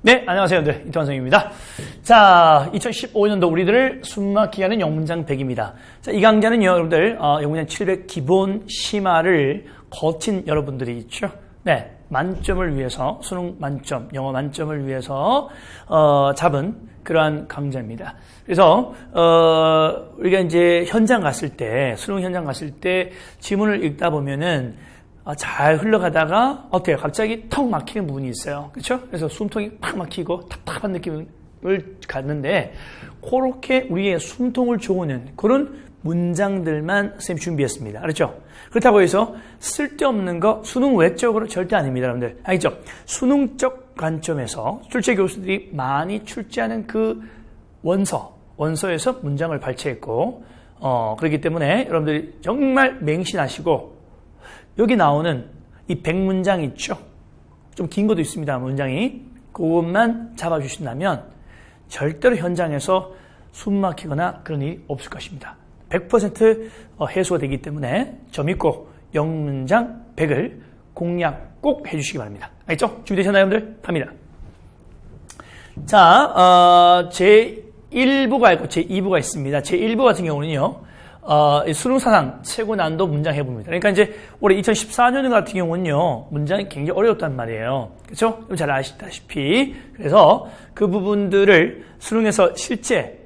네, 안녕하세요, 여러분들. 이태원 선생님입니다. 자, 2015년도 우리들을 숨막히게 하는 영문장 100입니다. 자, 이 강좌는요, 여러분들, 영문장 700 기본 심화를 거친 여러분들이 있죠. 네, 만점을 위해서, 수능 만점, 영어 만점을 위해서, 잡은 그러한 강좌입니다. 그래서, 우리가 이제 현장 갔을 때, 수능 현장 갔을 때 지문을 읽다 보면은 잘 흘러가다가 어때요? 갑자기 턱 막히는 부분이 있어요. 그렇죠? 그래서 숨통이 팍 막히고 답답한 느낌을 갖는데 그렇게 우리의 숨통을 조우는 그런 문장들만 선생님이 준비했습니다. 그렇죠? 그렇다고 해서 쓸데없는 거 수능 외적으로 절대 아닙니다. 여러분들. 알겠죠? 수능적 관점에서 출제 교수들이 많이 출제하는 그 원서에서 문장을 발췌했고 그렇기 때문에 여러분들이 정말 맹신하시고 여기 나오는 이 100문장 있죠? 좀 긴 것도 있습니다. 문장이. 그것만 잡아주신다면 절대로 현장에서 숨 막히거나 그런 일이 없을 것입니다. 100% 해소가 되기 때문에 저 믿고 영문장 100을 공략 꼭 해주시기 바랍니다. 알겠죠? 준비되셨나요, 여러분들? 갑니다. 자, 제1부가 있고 제2부가 있습니다. 제1부 같은 경우는요. 수능사상 최고 난도 문장 해봅니다. 그러니까 이제 올해 2014년 같은 경우는요, 문장이 굉장히 어려웠단 말이에요. 그렇죠? 잘 아시다시피. 그래서 그 부분들을 수능에서 실제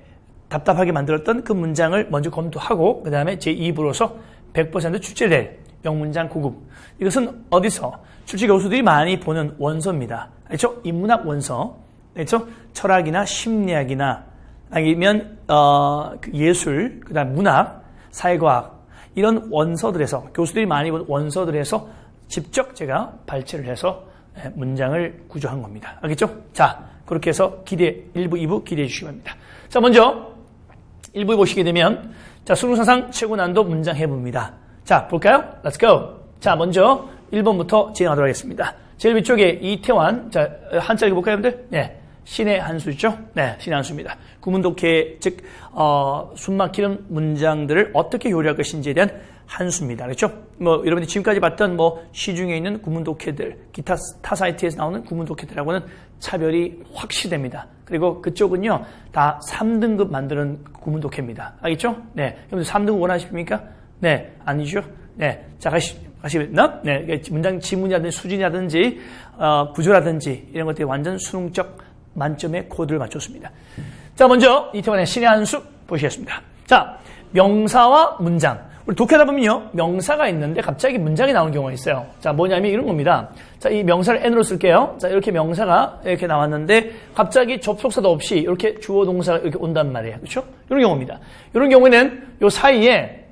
답답하게 만들었던 그 문장을 먼저 검토하고, 그 다음에 제2부로서 100% 출제될 영문장 9급. 이것은 어디서? 출제 교수들이 많이 보는 원서입니다. 그렇죠? 인문학 원서. 그렇죠? 철학이나 심리학이나 아니면 예술, 그 다음 문학, 사회과학 이런 원서들에서 교수들이 많이 본 원서들에서 직접 제가 발췌를 해서 문장을 구조한 겁니다. 알겠죠? 자, 그렇게 해서 1부, 2부 기대해 주시기 바랍니다. 자, 먼저 1부에 보시게 되면 자, 수능사상 최고 난도 문장 해봅니다. 자, 볼까요? Let's go. 자, 먼저 1번부터 진행하도록 하겠습니다. 제일 위쪽에 이태환, 자, 한자 읽어볼까요, 여러분들? 네. 신의 한 수죠? 네, 신의 한 수입니다. 구문독해, 즉, 숨막히는 문장들을 어떻게 요리할 것인지에 대한 한 수입니다. 그렇죠? 여러분이 지금까지 봤던 시중에 있는 구문독해들, 기타 타 사이트에서 나오는 구문독해들하고는 차별이 확실히 됩니다. 그리고 그쪽은요, 다 3등급 만드는 구문독해입니다. 알겠죠? 네. 여러분들 3등급 원하십니까? 네, 아니죠? 네. 자, 가시겠나? 네. 문장 지문이라든지 수준이라든지, 구조라든지 이런 것들이 완전 수능적 만점의 코드를 맞췄습니다. 자, 먼저 이태원의 신의 한 수 보시겠습니다. 자, 명사와 문장. 우리 독해하다 보면요, 명사가 있는데 갑자기 문장이 나오는 경우가 있어요. 자, 뭐냐면 이런 겁니다. 자, 이 명사를 N으로 쓸게요. 자, 이렇게 명사가 이렇게 나왔는데 갑자기 접속사도 없이 이렇게 주어 동사가 이렇게 온단 말이에요. 그렇죠? 이런 경우입니다. 이런 경우에는 요 사이에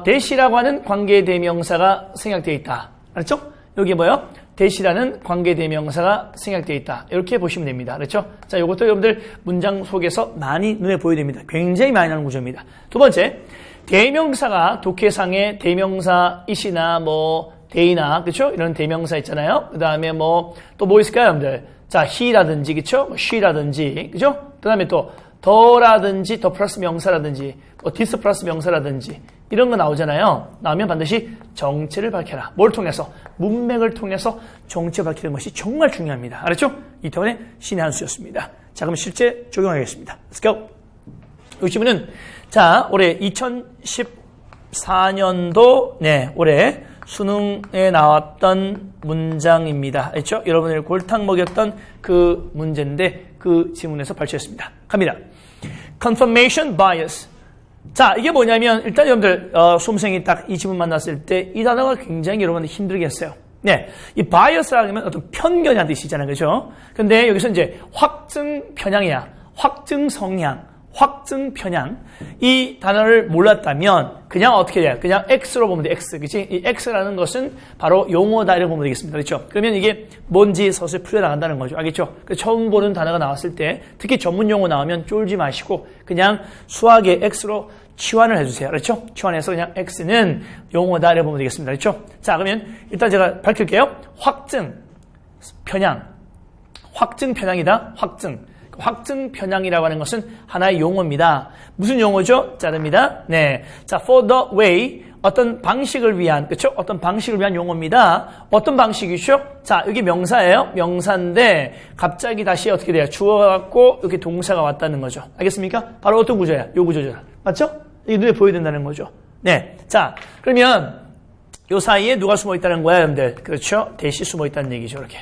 대시라고 하는 관계대명사가 생략되어 있다. 알았죠? 여기 뭐요? 대시라는 관계대명사가 생략되어 있다. 이렇게 보시면 됩니다. 그렇죠? 자, 이것도 여러분들 문장 속에서 많이 눈에 보여야 됩니다. 굉장히 많이 나오는 구조입니다. 두 번째, 대명사가 독해상에 대명사 이시나 대이나, 그렇죠? 이런 대명사 있잖아요. 그 다음에 또 뭐 있을까요, 여러분들? 자, he라든지, 그렇죠? she라든지, 그렇죠? 그 다음에 또 더라든지, 더 플러스 명사라든지, this 플러스 명사라든지 이런 거 나오잖아요. 나오면 반드시 정체를 밝혀라. 뭘 통해서? 문맥을 통해서 정체를 밝히는 것이 정말 중요합니다. 알았죠? 이태원의 신의 한 수였습니다. 자, 그럼 실제 적용하겠습니다. Let's go. 이 질문은 자, 올해 2014년도 올해 수능에 나왔던 문장입니다. 알죠? 여러분을 골탕 먹였던 그 문제인데 그 지문에서 발췌했습니다. 갑니다. Confirmation bias. 자, 이게 뭐냐면 일단 여러분들 수험생이 딱 이 지문 만났을 때 이 단어가 굉장히 여러분들 힘들겠어요. 네, 이 bias라고 하면 어떤 편견이라는 뜻이잖아요, 그렇죠? 근데 여기서 이제 확증 편향이야, 확증 성향, 확증 편향 이 단어를 몰랐다면 그냥 어떻게 돼요? 그냥 X로 보면 돼, X, 그렇지? 이 X라는 것은 바로 용어다 이렇게 보면 되겠습니다, 그렇죠? 그러면 이게 뭔지 서서히 풀려나간다는 거죠, 알겠죠? 처음 보는 단어가 나왔을 때 특히 전문 용어 나오면 쫄지 마시고 그냥 수학의 X로 치환을 해주세요, 그렇죠? 치환해서 그냥 X는 용어다 이렇게 보면 되겠습니다, 그렇죠? 자, 그러면 일단 제가 밝힐게요. 확증 편향, 확증 편향이다, 확증 편향이라고 하는 것은 하나의 용어입니다. 무슨 용어죠? 자릅니다. 네. 자, for the way 어떤 방식을 위한, 그렇죠? 어떤 방식을 위한 용어입니다. 어떤 방식이죠? 자, 여기 명사예요. 명사인데 갑자기 다시 어떻게 돼요? 주어갖고 이렇게 동사가 왔다는 거죠. 알겠습니까? 바로 어떤 구조야? 요 구조죠. 맞죠? 이게 눈에 보여야 된다는 거죠. 네. 자, 그러면 요 사이에 누가 숨어 있다는 거야, 여러분들? 그렇죠? 대시 숨어 있다는 얘기죠. 이렇게.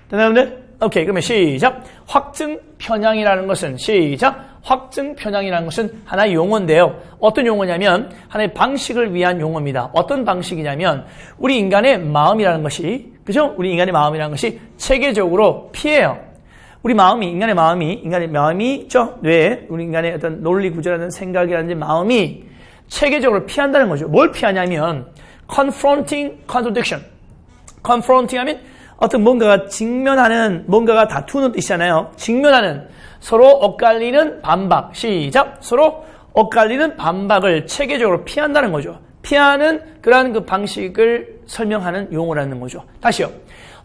됐나요, 여러분들? 오케이. 그러면 시작. 확증 편향이라는 것은 시작. 확증 편향이라는 것은 하나의 용어인데요. 어떤 용어냐면 하나의 방식을 위한 용어입니다. 어떤 방식이냐면 우리 인간의 마음이라는 것이 그죠? 우리 인간의 마음이라는 것이 체계적으로 피해요. 우리 마음이 인간의 마음이 있죠? 뇌에 우리 인간의 어떤 논리 구조라든 생각이라든지 마음이 체계적으로 피한다는 거죠. 뭘 피하냐면 confronting contradiction. confronting 하면 어떤 뭔가가 직면하는, 뭔가가 다투는 뜻이잖아요. 직면하는, 서로 엇갈리는 반박. 시작. 서로 엇갈리는 반박을 체계적으로 피한다는 거죠. 피하는 그러한 그 방식을 설명하는 용어라는 거죠. 다시요.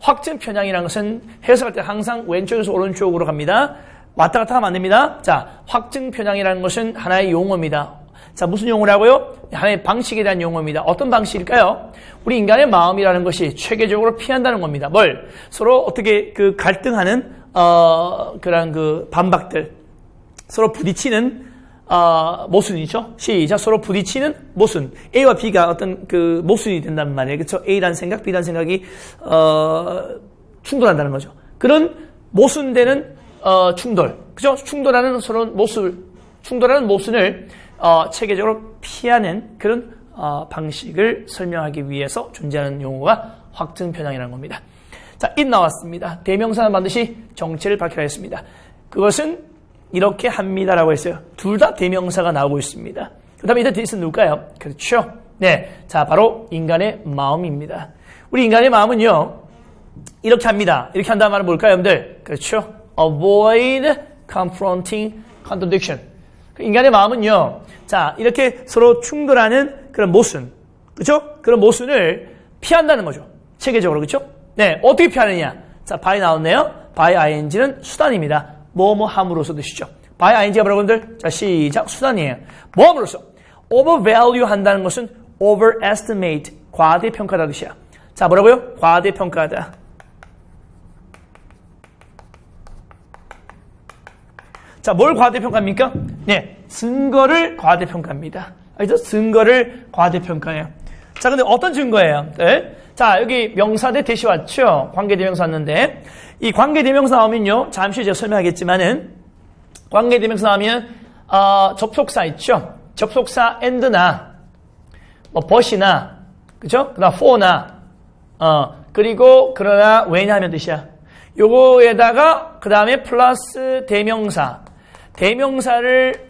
확증 편향이라는 것은 해석할 때 항상 왼쪽에서 오른쪽으로 갑니다. 왔다 갔다 하면 안 됩니다. 자, 확증 편향이라는 것은 하나의 용어입니다. 자, 무슨 용어라고요? 하나의 방식에 대한 용어입니다. 어떤 방식일까요? 우리 인간의 마음이라는 것이 체계적으로 피한다는 겁니다. 뭘? 서로 어떻게 그 갈등하는, 그런 그 반박들. 서로 부딪히는, 모순이죠? 시작. 서로 부딪히는 모순. A와 B가 어떤 그 모순이 된다는 말이에요. 그렇죠? A라는 생각, B라는 생각이, 충돌한다는 거죠. 그런 모순되는, 충돌. 그죠? 충돌하는 모순을 체계적으로 피하는 그런 방식을 설명하기 위해서 존재하는 용어가 확증 편향이라는 겁니다. 자, it 나왔습니다. 대명사는 반드시 정체를 밝혀야 했습니다. 그것은 이렇게 합니다라고 했어요. 둘 다 대명사가 나오고 있습니다. 그 다음에 이때 this는 누굴까요? 그렇죠. 네, 자, 바로 인간의 마음입니다. 우리 인간의 마음은요, 이렇게 합니다. 이렇게 한다는 말은 뭘까요, 여러분들? 그렇죠. avoid confronting contradiction. 인간의 마음은요, 자, 이렇게 서로 충돌하는 그런 모순, 그죠? 그런 모순을 피한다는 거죠. 체계적으로, 그죠? 네, 어떻게 피하느냐? 자, by 나왔네요. by ing는 수단입니다. 뭐뭐 함으로써 뜻이죠. by ing가 뭐라고 여러분들? 자, 시작. 수단이에요. 뭐 함으로써? overvalue 한다는 것은 overestimate, 과대평가다 뜻이야. 자, 뭐라고요? 과대평가다. 자, 뭘 과대평가합니까? 네, 증거를 과대평가합니다. 알죠? 증거를 과대평가해요. 자, 근데 어떤 증거예요? 네. 자, 여기 명사 대 대시 왔죠? 관계대명사 왔는데, 이 관계대명사 나오면요, 잠시 제가 설명하겠지만은, 관계대명사 나오면, 접속사 있죠? 접속사 and나, 뭐, but이나, 그죠? 그 다음 for나, 그리고, 그러나, 왜냐하면 뜻이야. 요거에다가, 그 다음에 플러스 대명사를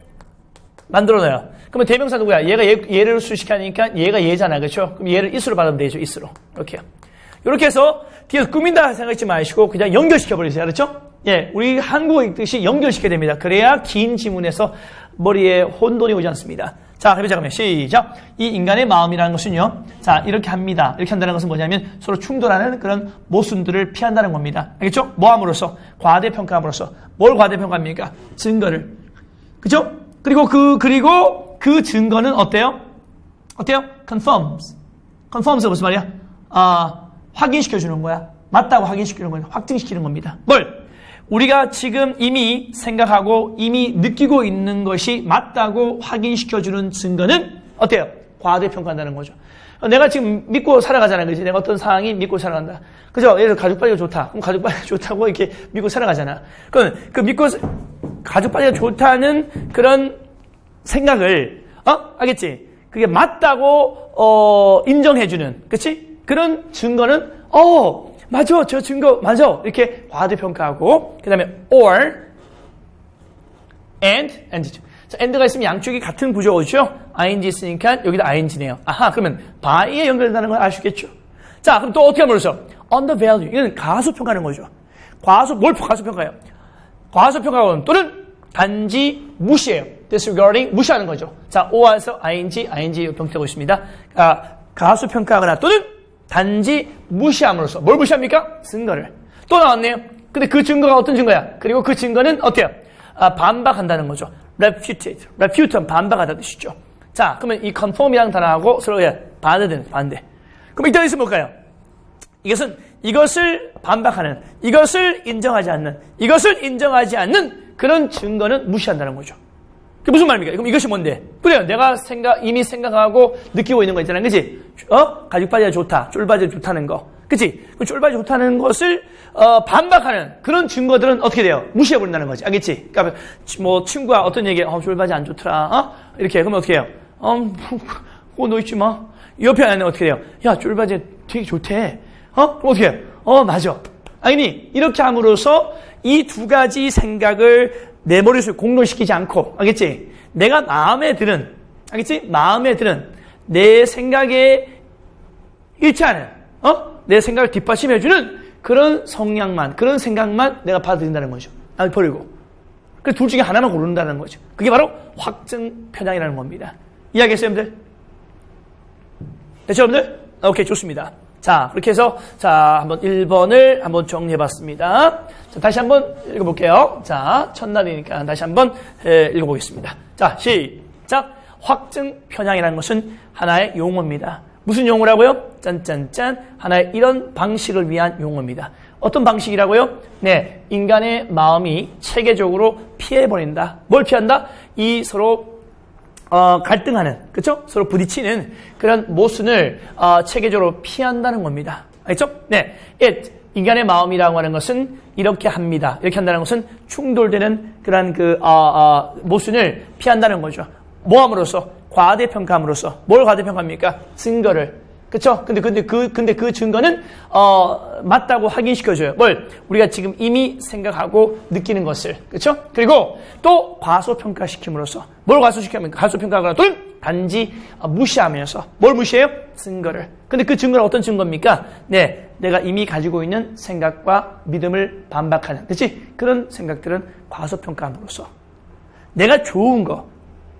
만들어놔요. 그러면 대명사 누구야? 얘가 얘를 수식하니까 얘가 얘잖아. 그렇죠? 그럼 얘를 is로 받으면 되죠. is로. 이렇게요. 이렇게 해서 뒤에서 꾸민다 생각하지 마시고 그냥 연결시켜버리세요. 그렇죠? 예, 우리 한국어 읽듯이 연결시켜야 됩니다. 그래야 긴 지문에서 머리에 혼돈이 오지 않습니다. 자, 해보자 그러면 시작. 이 인간의 마음이라는 것은요. 자, 이렇게 합니다. 이렇게 한다는 것은 뭐냐면 서로 충돌하는 그런 모순들을 피한다는 겁니다. 알겠죠? 뭐 함으로써? 과대평가함으로써. 뭘 과대평가합니까? 증거를. 그죠? 그리고 그 증거는 어때요? confirms. confirms가 무슨 말이야? 확인시켜주는 거야. 맞다고 확인시키는 거야. 확증시키는 겁니다. 뭘? 우리가 지금 이미 생각하고 이미 느끼고 있는 것이 맞다고 확인시켜주는 증거는 어때요? 과대평가한다는 거죠. 내가 지금 믿고 살아가잖아요. 그렇지? 내가 어떤 상황이 믿고 살아간다. 그죠? 예를 들어 가족관리가 좋다. 그럼 가족관리가 좋다고 이렇게 믿고 살아가잖아. 그럼 그 믿고 가족관리가 좋다는 그런 생각을 알겠지? 그게 맞다고 인정해주는, 그렇지? 그런 증거는 맞아, 저 증거 맞아. 이렇게 과대평가하고 그 다음에 or and 자, and가 있으면 양쪽이 같은 구조죠. ing 있으니까 여기다 ing네요. 아하, 그러면 by에 연결된다는 걸 아시겠죠? 자, 그럼 또 어떻게 하면서 undervalue 이건 가소평가하는 거죠. 뭘 가소평가해요? 가소평가하고는 또는 단지 무시해요. disregarding 무시하는 거죠. 자, or에서 ing 병태고 있습니다. 가소평가하거나 또는 단지 무시함으로써 뭘 무시합니까? 증거를. 또 나왔네요. 근데 그 증거가 어떤 증거야? 그리고 그 증거는 어때요? 반박한다는 거죠. refute 반박하다 뜻이죠. 자, 그러면 이 conform이라는 단어하고 서로 반대되는 반대. 그럼 이따 있으면 뭘까요? 이것을 반박하는, 이것을 인정하지 않는 그런 증거는 무시한다는 거죠. 그게 무슨 말입니까? 그럼 이것이 뭔데? 그래요. 내가 이미 생각하고 느끼고 있는 거 있잖아. 그치? 가죽바지가 좋다. 쫄바지가 좋다는 거. 그치? 그 쫄바지 좋다는 것을, 반박하는 그런 증거들은 어떻게 돼요? 무시해버린다는 거지. 알겠지? 그러니까, 뭐, 친구가 어떤 얘기에, 쫄바지 안 좋더라. 이렇게. 그러면 어떻게 해요? 그거 너 있지 마. 옆에 안에 어떻게 돼요? 야, 쫄바지 되게 좋대. 그럼 어떻게 해요? 맞아. 아니, 이렇게 함으로써 이 두 가지 생각을 내 머릿속에 공존시키지 않고, 알겠지? 내가 마음에 드는, 알겠지? 마음에 드는 내 생각에 일치하는, 내 생각을 뒷받침해주는 그런 성향만, 그런 생각만 내가 받아들인다는 거죠. 버리고. 그래서 둘 중에 하나만 고른다는 거죠. 그게 바로 확증 편향이라는 겁니다. 이해하겠어요, 여러분들? 됐죠, 여러분들? 오케이, 좋습니다. 자, 그렇게 해서, 자, 한번 1번을 한번 정리해봤습니다. 자, 다시 한번 읽어볼게요. 자, 첫날이니까 다시 한번 읽어보겠습니다. 자, 시작. 확증 편향이라는 것은 하나의 용어입니다. 무슨 용어라고요? 짠짠짠. 하나의 이런 방식을 위한 용어입니다. 어떤 방식이라고요? 네, 인간의 마음이 체계적으로 피해버린다. 뭘 피한다? 이 서로 갈등하는, 그렇죠? 서로 부딪히는 그런 모순을 체계적으로 피한다는 겁니다. 알겠죠? 네, 인간의 마음이라고 하는 것은 이렇게 합니다. 이렇게 한다는 것은 충돌되는 그런 모순을 피한다는 거죠. 뭐함으로써? 과대평가함으로써. 뭘 과대평가합니까? 증거를. 그쵸? 근데 그 증거는, 맞다고 확인시켜줘요. 뭘? 우리가 지금 이미 생각하고 느끼는 것을. 그쵸? 그리고 또 과소평가시킴으로써. 뭘 과소시키면, 과소평가하거나 또는 단지 무시하면서. 뭘 무시해요? 증거를. 근데 그 증거는 어떤 증거입니까? 네. 내가 이미 가지고 있는 생각과 믿음을 반박하는. 그치? 그런 생각들은 과소평가함으로써. 내가 좋은 거.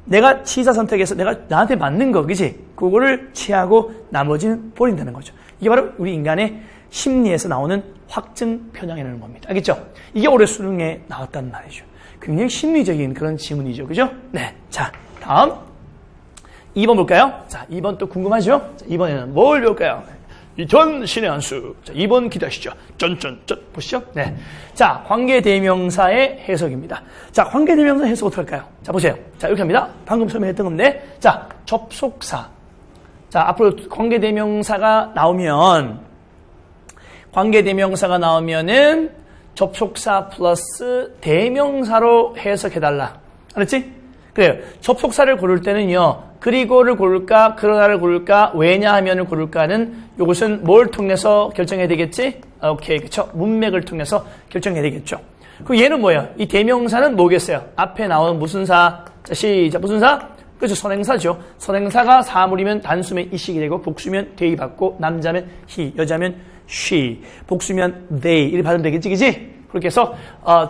내가 취사 선택해서 내가 나한테 맞는 거, 그지? 그거를 취하고 나머지는 버린다는 거죠. 이게 바로 우리 인간의 심리에서 나오는 확증 편향이라는 겁니다. 알겠죠? 이게 올해 수능에 나왔다는 말이죠. 굉장히 심리적인 그런 지문이죠. 그죠? 네. 자, 다음. 2번 볼까요? 자, 2번 또 궁금하죠? 자, 2번에는 뭘 배울까요? 전 신의 한 수. 자, 2번 기대하시죠. 쩐쩐쩐. 보시죠. 네. 자, 관계대명사의 해석입니다. 자, 관계대명사 해석 어떻게 할까요? 자, 보세요. 자, 이렇게 합니다. 방금 처음에 했던 건데. 자, 접속사. 자, 앞으로 관계대명사가 나오면은 접속사 플러스 대명사로 해석해달라. 알았지? 그래요. 접속사를 고를 때는요. 그리고를 고를까, 그러나를 고를까, 왜냐하면을 고를까는 이것은 뭘 통해서 결정해야 되겠지? 오케이, 그쵸? 문맥을 통해서 결정해야 되겠죠. 그리고 얘는 뭐예요? 이 대명사는 뭐겠어요? 앞에 나오는 무슨 사? 자, 시작. 무슨 사? 그렇죠. 선행사죠. 선행사가 사물이면 단수면 이식이 되고, 복수면 they 받고, 남자면 he, 여자면 she, 복수면 they. 이렇게 받으면 되겠지, 그치? 그렇게 해서,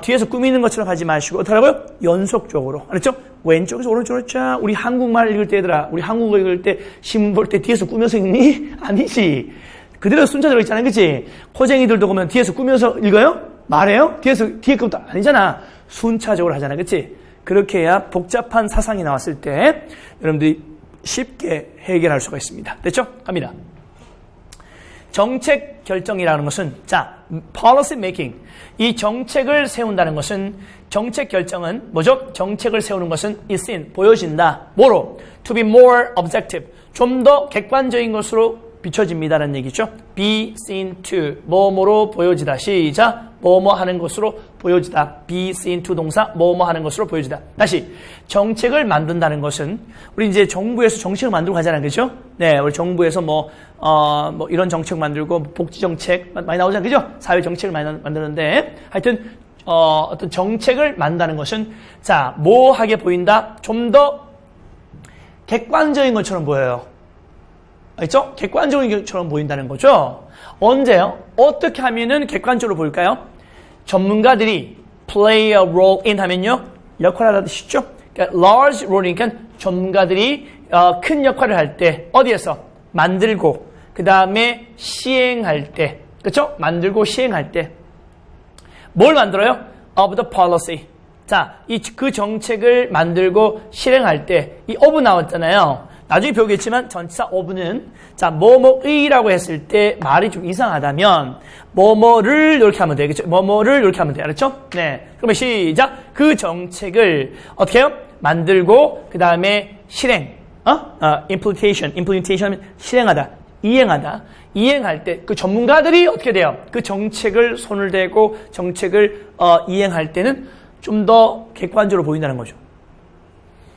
뒤에서 꾸미는 것처럼 하지 마시고, 어떻게 하라고요? 연속적으로. 알았죠? 왼쪽에서 오른쪽으로 쫙, 우리 한국말 읽을 때 얘들아, 우리 한국어 읽을 때, 신문 볼 때 뒤에서 꾸며서 읽니? 아니지. 그대로 순차 들어있잖아요. 그치? 코쟁이들도 보면 뒤에서 꾸며서 읽어요? 말해요? 뒤에 것도 아니잖아. 순차적으로 하잖아. 그치? 그렇게 해야 복잡한 사상이 나왔을 때, 여러분들이 쉽게 해결할 수가 있습니다. 됐죠? 갑니다. 정책 결정이라는 것은, 자, policy making. 이 정책을 세운다는 것은, 정책 결정은 뭐죠? 정책을 세우는 것은 is seen, 보여진다. 뭐로? To be more objective. 좀 더 객관적인 것으로 비춰집니다라는 얘기죠. be seen to. 뭐뭐로 보여지다. 시작. 뭐뭐 하는 것으로 보여지다. be seen to 동사. 뭐뭐 하는 것으로 보여지다. 다시. 정책을 만든다는 것은, 우리 이제 정부에서 정책을 만들고 가잖아요. 그죠? 네. 우리 정부에서 뭐 이런 정책 만들고, 복지 정책 많이 나오잖아요. 그죠? 사회 정책을 많이 만드는데, 하여튼, 어떤 정책을 만든다는 것은, 자, 뭐 하게 보인다? 좀 더 객관적인 것처럼 보여요. 알죠? 객관적인 것처럼 보인다는 거죠. 언제요? 어떻게 하면은 객관적으로 보일까요? 전문가들이 play a role in 하면요. 역할을 하는 뜻이죠. 그러니까 large role이니까 전문가들이 큰 역할을 할 때, 어디에서? 만들고, 그 다음에 시행할 때. 그렇죠? 만들고 시행할 때. 뭘 만들어요? Of the policy. 자, 그 정책을 만들고 실행할 때 이 of 나왔잖아요. 나중에 배우겠지만 전치사 of는 자, 뭐뭐의라고 했을 때 말이 좀 이상하다면 뭐뭐를 이렇게 하면 돼. 그렇죠? 뭐뭐를 이렇게 하면 돼. 알았죠? 네. 그러면 시작. 그 정책을 어떻게 해요? 만들고 그다음에 실행. implementation 실행하다. 이행할 때 그 전문가들이 어떻게 돼요? 그 정책을 손을 대고 정책을 이행할 때는 좀 더 객관적으로 보인다는 거죠.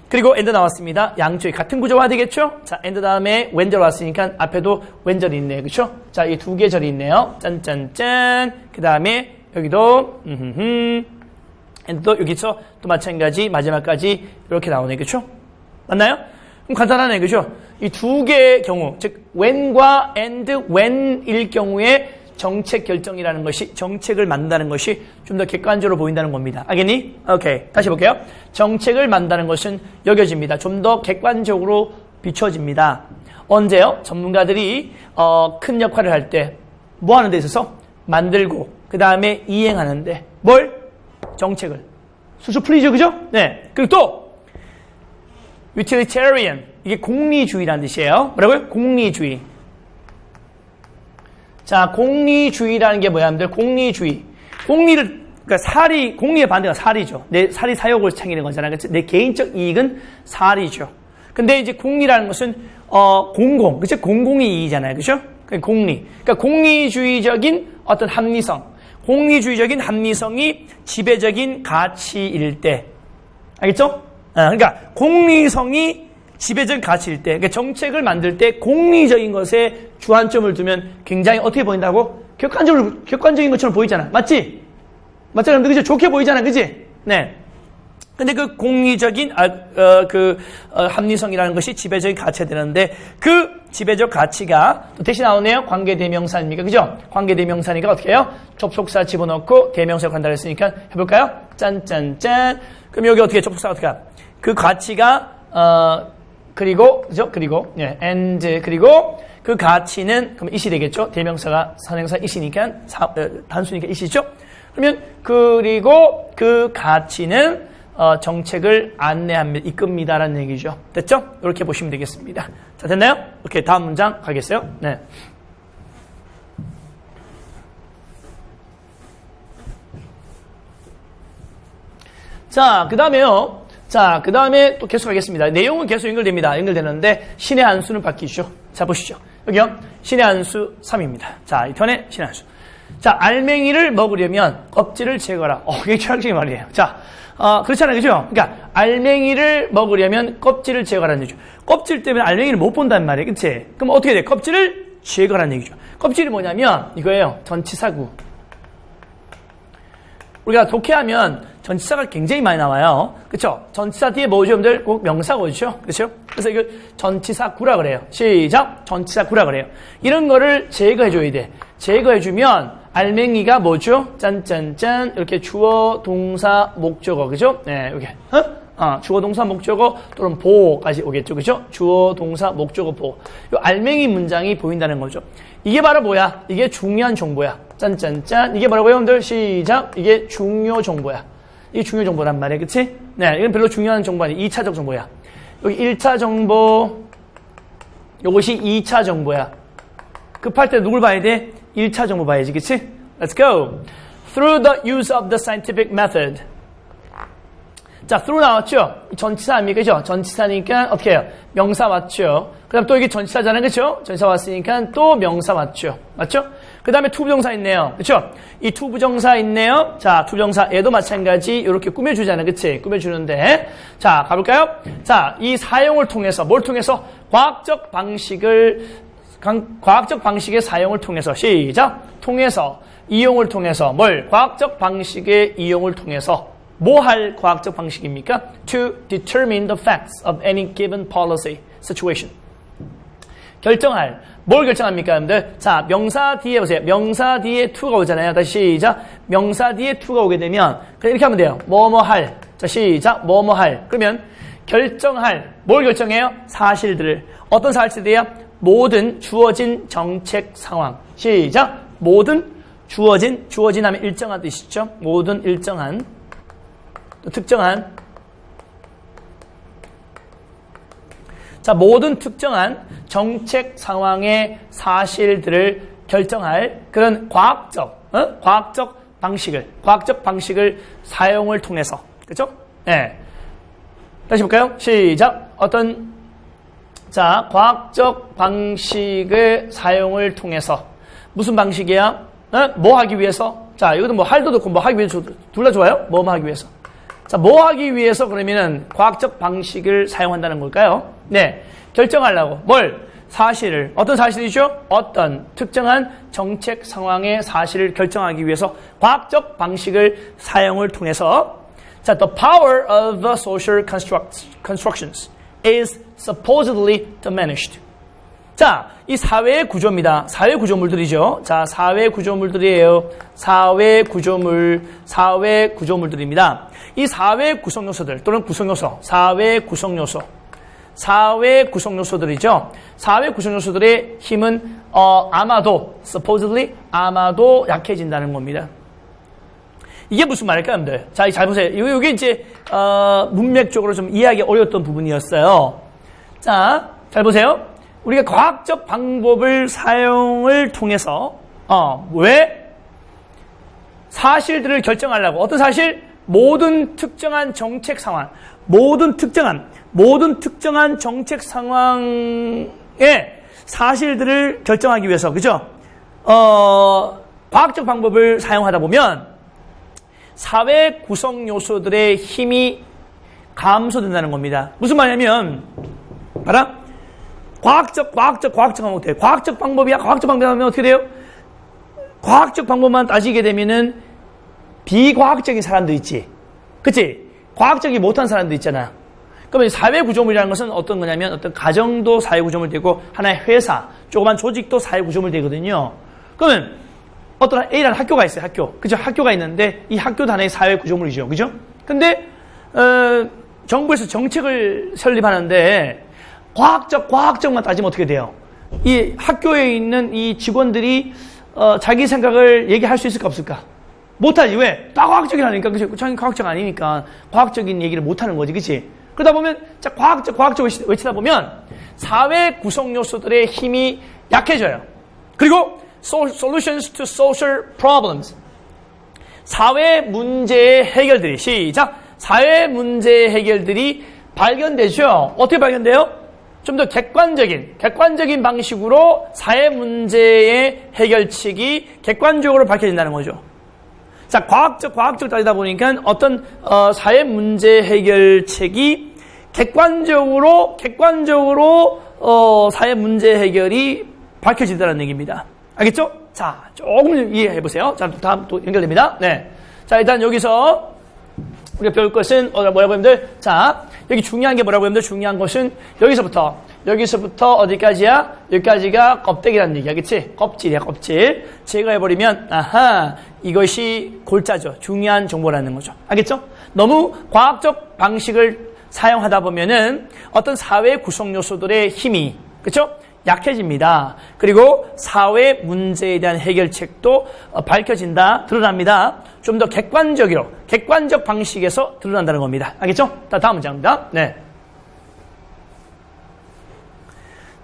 그리고 and 나왔습니다. 양쪽이 같은 구조화 되겠죠? 자, and 다음에 when 들어왔으니까 앞에도 when 절이 있네요. 그렇죠? 자, 이 두 개 절이 있네요. 짠짠짠. 그 다음에 여기도 and도 여기서 또 마찬가지 마지막까지 이렇게 나오네. 그렇죠? 맞나요? 그럼 간단하네. 그죠? 이 두 개의 경우, 즉 when과 and when일 경우에 정책 결정이라는 것이, 정책을 만든다는 것이 좀 더 객관적으로 보인다는 겁니다. 알겠니? 오케이. 다시 볼게요. 정책을 만든다는 것은 여겨집니다. 좀 더 객관적으로 비춰집니다. 언제요? 전문가들이 큰 역할을 할 때 뭐 하는 데 있어서? 만들고 그 다음에 이행하는데 뭘? 정책을. 수수 풀리죠? 그죠? 네. 그리고 또 utilitarian, 이게 공리주의라는 뜻이에요. 뭐라고요? 공리주의. 자, 공리주의라는 게 뭐야, 여러분들? 공리주의. 그러니까 공리의 반대가 사리죠. 내 사리 사욕을 챙기는 거잖아요. 그치? 내 개인적 이익은 사리죠. 근데 이제 공리라는 것은, 그치? 공공의 이익이잖아요. 그죠? 그러니까 공리. 그러니까 공리주의적인 어떤 합리성. 공리주의적인 합리성이 지배적인 가치일 때. 알겠죠? 그러니까 공리성이 지배적 가치일 때, 그러니까 정책을 만들 때 공리적인 것에 주안점을 두면 굉장히 어떻게 보인다고? 객관적인 것처럼 보이잖아. 맞지? 맞잖아. 그죠? 좋게 보이잖아. 그지? 네. 근데 그 공리적인, 합리성이라는 것이 지배적인 가치가 되는데, 그 지배적 가치가 또 대신 나오네요. 관계대명사입니까? 그죠? 관계대명사니까 어떻게 해요? 접속사 집어넣고 대명사 관달했으니까 해볼까요? 짠짠짠. 그럼 여기 어떻게 접속사 어떻게 할까? 그 가치가, 그리고, 그죠? 그리고, 예, and, 그리고 그 가치는, 그럼 it이 되겠죠? 대명사가 선행사 it이니까, 단수니까 it이죠? 그러면, 그리고 그 가치는, 정책을 안내합니다. 이끕니다라는 얘기죠. 됐죠? 이렇게 보시면 되겠습니다. 자, 됐나요? 오케이. 다음 문장 가겠어요? 네. 자, 그 다음에요. 자, 그 다음에 또 계속하겠습니다. 내용은 계속 연결됩니다. 연결되는데 신의 한 수는 바뀌죠. 자, 보시죠. 여기요. 신의 한 수 3입니다. 자, 이 턴에 신의 한 수. 자, 알맹이를 먹으려면 껍질을 제거하라. 이게 철학적인 말이에요. 자, 그렇잖아요. 그죠? 그러니까 알맹이를 먹으려면 껍질을 제거하라는 얘기죠. 껍질 때문에 알맹이를 못 본단 말이에요. 그치? 그럼 어떻게 돼? 껍질을 제거하라는 얘기죠. 껍질이 뭐냐면 이거예요. 전치사구. 우리가 독해하면 전치사가 굉장히 많이 나와요. 그렇죠? 전치사 뒤에 뭐죠, 여러분들? 꼭 명사가 오죠. 그렇죠? 그래서 이거 전치사구라 그래요. 시작! 전치사구라 그래요. 이런 거를 제거해줘야 돼. 제거해주면 알맹이가 뭐죠? 짠짠짠 이렇게 주어, 동사, 목적어. 그죠? 네, 이렇게 주어, 동사, 목적어 또는 보까지 오겠죠. 그죠? 주어, 동사, 목적어, 보. 이 알맹이 문장이 보인다는 거죠. 이게 바로 뭐야? 이게 중요한 정보야. 짠짠짠. 이게 뭐라고요, 여러분들? 시작. 이게 중요 정보야. 이게 중요 정보란 말이야. 그치? 네, 이건 별로 중요한 정보 아니야. 2차적 정보야. 여기 1차 정보, 요것이 2차 정보야. 급할 때 누굴 봐야 돼? 1차 정보 봐야지. 그치? Let's go. Through the use of the scientific method. 자, through 나왔죠? 전치사 아닙니까? 그죠? 전치사니까 어떻게 해요? 명사 맞죠? 그 다음 또 이게 전치사잖아요. 그죠? 전치사 왔으니까 또 명사 맞죠? 맞죠? 그 다음에 투부정사 있네요. 그쵸? 이 투부정사 있네요. 자, 투부정사 얘도 마찬가지 이렇게 꾸며주잖아요. 그치? 꾸며주는데. 자, 가볼까요? 자, 이 사용을 통해서, 뭘 통해서? 과학적 방식의 사용을 통해서. 시작! 통해서, 이용을 통해서. 뭘? 과학적 방식의 이용을 통해서. 뭐 할 과학적 방식입니까? To determine the facts of any given policy situation. 결정할. 뭘 결정합니까, 여러분들? 자, 명사 뒤에 보세요. 명사 뒤에 to가 오잖아요. 다시 시작. 명사 뒤에 to가 오게 되면 그냥 이렇게 하면 돼요. 뭐뭐 할. 자, 시작. 뭐뭐 할. 그러면 결정할. 뭘 결정해요? 사실들을. 어떤 사실들이야? 모든 주어진 정책 상황. 시작. 모든 주어진 하면 일정한 뜻이죠. 모든 일정한 특정한 자, 모든 특정한 정책 상황의 사실들을 결정할 그런 과학적 방식을 사용을 통해서. 그죠? 네. 다시 볼까요? 시작. 과학적 방식의 사용을 통해서. 무슨 방식이야? 뭐 하기 위해서? 자, 이것도 뭐 할도 좋고 뭐 하기 위해서 둘 다 좋아요? 뭐 하기 위해서? 자, 뭐 하기 위해서 그러면은 과학적 방식을 사용한다는 걸까요? 네. 결정하려고. 뭘? 사실을. 어떤 사실이죠? 어떤 특정한 정책 상황의 사실을 결정하기 위해서 과학적 방식을 사용을 통해서 자, the power of the social constructions is supposedly diminished. 자, 이 사회의 구조입니다. 사회 구조물들이죠. 자, 사회 구조물들이에요. 사회 구조물들입니다. 이 사회 구성 요소들 또는 구성 요소, 사회 구성 요소들이죠. 사회 구성 요소들의 힘은 아마도 supposedly 아마도 약해진다는 겁니다. 이게 무슨 말일까요, 여러분들? 자, 잘 보세요. 이게 이제 문맥적으로 좀 이해하기 어려웠던 부분이었어요. 자, 잘 보세요. 우리가 과학적 방법을 사용을 통해서 왜 사실들을 결정하려고 어떤 사실? 모든 특정한 정책 상황, 모든 특정한 정책 상황의 사실들을 결정하기 위해서, 그죠? 과학적 방법을 사용하다 보면 사회 구성 요소들의 힘이 감소된다는 겁니다. 무슨 말이냐면, 알아? 과학적 방법 돼. 과학적 방법이야. 과학적 방법 하면 어떻게 돼요? 과학적 방법만 따지게 되면은 비과학적인 사람도 있지. 그치? 과학적이 못한 사람도 있잖아. 그러면 사회 구조물이라는 것은 어떤 거냐면 어떤 가정도 사회 구조물 되고 하나의 회사, 조그만 조직도 사회 구조물 되거든요. 그러면 어떤 A라는 학교가 있어요. 그죠? 학교가 있는데 이 학교도 하나의 사회 구조물이죠. 그죠? 근데 정부에서 정책을 설립하는데 과학적만 따지면 어떻게 돼요? 이 학교에 있는 이 직원들이 자기 생각을 얘기할 수 있을까 없을까? 못하지. 왜? 다 과학적이라니까. 그치? 자기 과학적 아니니까 과학적인 얘기를 못하는 거지. 그치? 그러다 보면 자, 과학적 외치다 보면 사회 구성 요소들의 힘이 약해져요. 그리고 solutions to social problems. 사회 문제의 해결들이 시작. 사회 문제의 해결들이 발견되죠. 어떻게 발견돼요? 좀 더 객관적인 방식으로 사회 문제의 해결책이 객관적으로 밝혀진다는 거죠. 자, 과학적 따지다 보니까 어떤 사회 문제 해결책이 객관적으로 사회 문제 해결이 밝혀진다는 얘기입니다. 알겠죠? 자, 조금 이해해 보세요. 자, 다음 또 연결됩니다. 네. 자, 일단 여기서 우리가 배울 것은 뭐라고 여러분들? 자, 여기 중요한 게 뭐라고 여러분들? 중요한 것은 여기서부터 어디까지야? 여기까지가 껍데기라는 얘기야. 그치? 껍질이야, 껍질. 제거해버리면 이것이 골자죠. 중요한 정보라는 거죠. 알겠죠? 너무 과학적 방식을 사용하다 보면은 어떤 사회 구성 요소들의 힘이, 그쵸? 약해집니다. 그리고 사회 문제에 대한 해결책도 밝혀진다, 드러납니다. 좀 더 객관적 방식에서 드러난다는 겁니다. 알겠죠? 다음 문장입니다. 네.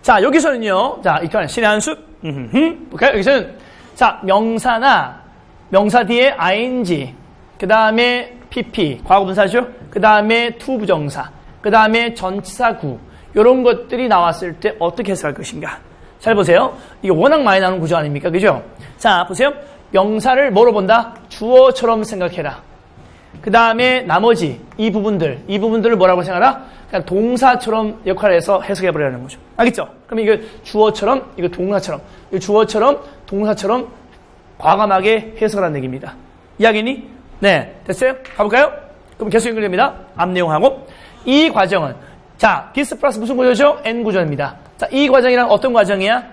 자, 여기서는요, 자, 이건 신의 한 수. 볼까요? 여기서는, 자, 명사 뒤에 ing, 그 다음에 pp, 과거분사죠? 그 다음에 to 부정사, 그 다음에 전치사구, 이런 것들이 나왔을 때 어떻게 해석할 것인가. 잘 보세요. 이게 워낙 많이 나오는 구조 아닙니까? 그죠? 자, 보세요. 명사를 뭐로 본다? 주어처럼 생각해라. 그 다음에 나머지 이 부분들을 뭐라고 생각하라? 그냥 동사처럼 역할을 해서 해석해버리라는 거죠. 알겠죠? 그럼 이거 주어처럼, 이거 동사처럼, 이거 주어처럼, 동사처럼 과감하게 해석하라는 얘기입니다. 이해하겠니? 네. 됐어요? 가볼까요? 그럼 계속 연결됩니다. 앞 내용하고. 이 과정은, 자, this 플러스 무슨 구조죠? N 구조입니다. 자, 이 과정이란 어떤 과정이야?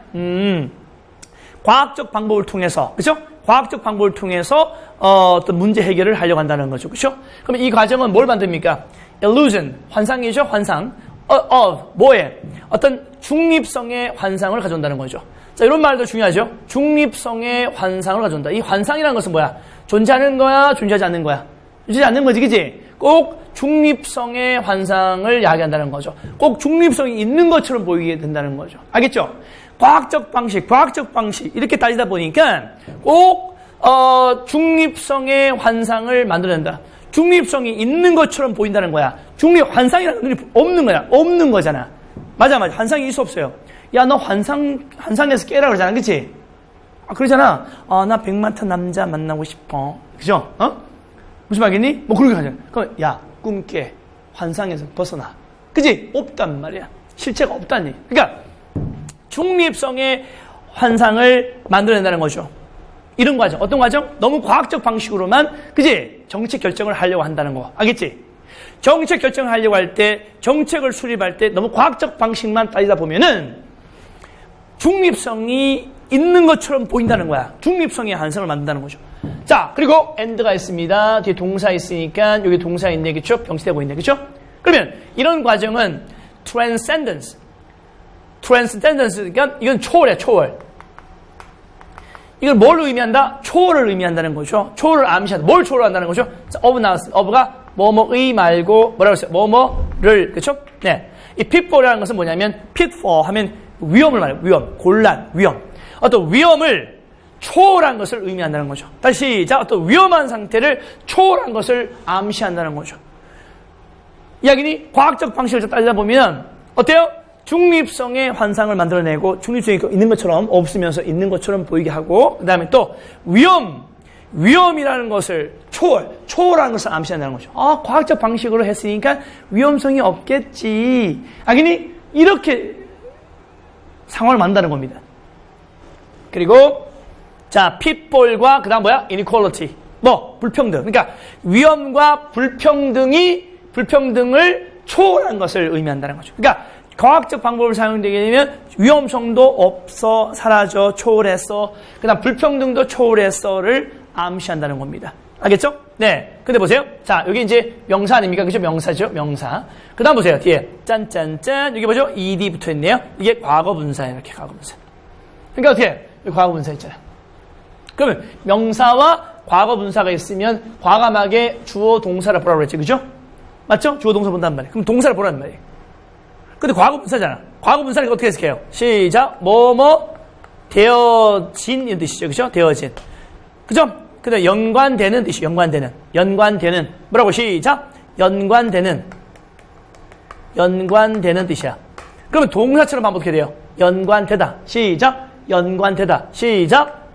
과학적 방법을 통해서, 그죠? 과학적 방법을 통해서 어떤 문제 해결을 하려고 한다는 거죠. 그죠? 그럼 이 과정은 뭘 만듭니까? illusion, 환상이죠? 환상. of, 뭐에? 어떤 중립성의 환상을 가져온다는 거죠. 자, 이런 말도 중요하죠? 중립성의 환상을 가져온다. 이 환상이라는 것은 뭐야? 존재하는 거야? 존재하지 않는 거야? 존재하지 않는 거지, 그치? 꼭 중립성의 환상을 야기한다는 거죠. 꼭 중립성이 있는 것처럼 보이게 된다는 거죠. 알겠죠? 과학적 방식 이렇게 따지다 보니까 꼭 중립성의 환상을 만들어낸다. 중립성이 있는 것처럼 보인다는 거야. 중립 환상이라는 게 없는 거야. 없는 거잖아. 맞아. 환상이 있을 수 없어요. 야, 너 환상에서 깨라 그러잖아. 그치? 그러잖아. 나 100만 타 남자 만나고 싶어. 그죠? 무슨 말이겠니? 뭐 그렇게 하잖아. 그럼 야, 꿈 깨. 환상에서 벗어나. 그치? 없단 말이야. 실체가 없다니. 그러니까 중립성의 환상을 만들어낸다는 거죠. 이런 과정. 어떤 과정? 너무 과학적 방식으로만, 그지? 정책 결정을 하려고 한다는 거. 알겠지? 정책 결정을 하려고 할 때, 정책을 수립할 때 너무 과학적 방식만 따지다 보면은 중립성이 있는 것처럼 보인다는 거야. 중립성의 환상을 만든다는 거죠. 자, 그리고 end가 있습니다. 뒤에 동사 있으니까 여기 동사 있네. 그쵸? 병시되고 있네. 그쵸? 그러면 이런 과정은 transcendence. 그러니까 이건 초월이야, 초월. 이걸 뭘 의미한다? 초월을 의미한다는 거죠. 초월을 암시한다. 뭘 초월한다는 거죠? 자, of 나왔습니다. of가 뭐뭐의 말고 뭐라고 했어요? 뭐뭐를. 그쵸? 네. 이 pitfall이라는 것은 뭐냐면 pitfall 하면 위험을 말해요. 위험, 곤란, 위험. 어떤 위험을 초월한 것을 의미한다는 거죠. 다시 시작. 어떤 위험한 상태를 초월한 것을 암시한다는 거죠. 이야기니 과학적 방식을 따지다 보면 어때요? 중립성의 환상을 만들어내고 중립성이 있는 것처럼 없으면서 있는 것처럼 보이게 하고 그 다음에 또 위험이라는 것을 초월하는 것을 암시한다는 거죠. 과학적 방식으로 했으니까 위험성이 없겠지. 아니니 이렇게 상황을 만든다는 겁니다. 그리고 자, pitfall과 그 다음 뭐야? inequality. 불평등. 그러니까 위험과 불평등을 초월한 것을 의미한다는 거죠. 그러니까 과학적 방법을 사용되게 되면 위험성도 없어, 사라져, 초월했어. 그 다음 불평등도 초월했어를 암시한다는 겁니다. 알겠죠? 네. 근데 보세요. 자, 여기 이제 명사 아닙니까? 그죠? 명사죠? 명사. 그 다음 보세요. 뒤에. 짠짠짠. 여기 뭐죠? ed 붙어 있네요. 이게 과거분사예요. 이렇게 과거분사. 그러니까 어떻게? 여기 과거분사 있잖아. 그러면 명사와 과거분사가 있으면 과감하게 주어 동사를 보라고 그랬지. 그죠? 맞죠? 주어 동사 본단 말이에요. 그럼 동사를 보라는 말이에요. 근데 과거분사잖아. 과거분사는 어떻게 해석해요? 시작. 되어진 이런 뜻이죠. 그죠? 되어진. 그죠? 그 다음에 연관되는 뜻이 연관되는. 뭐라고? 시작. 연관되는 뜻이야. 그러면 동사처럼 하면 어떻게 돼요? 연관되다. 시작. 연관되다. 시작.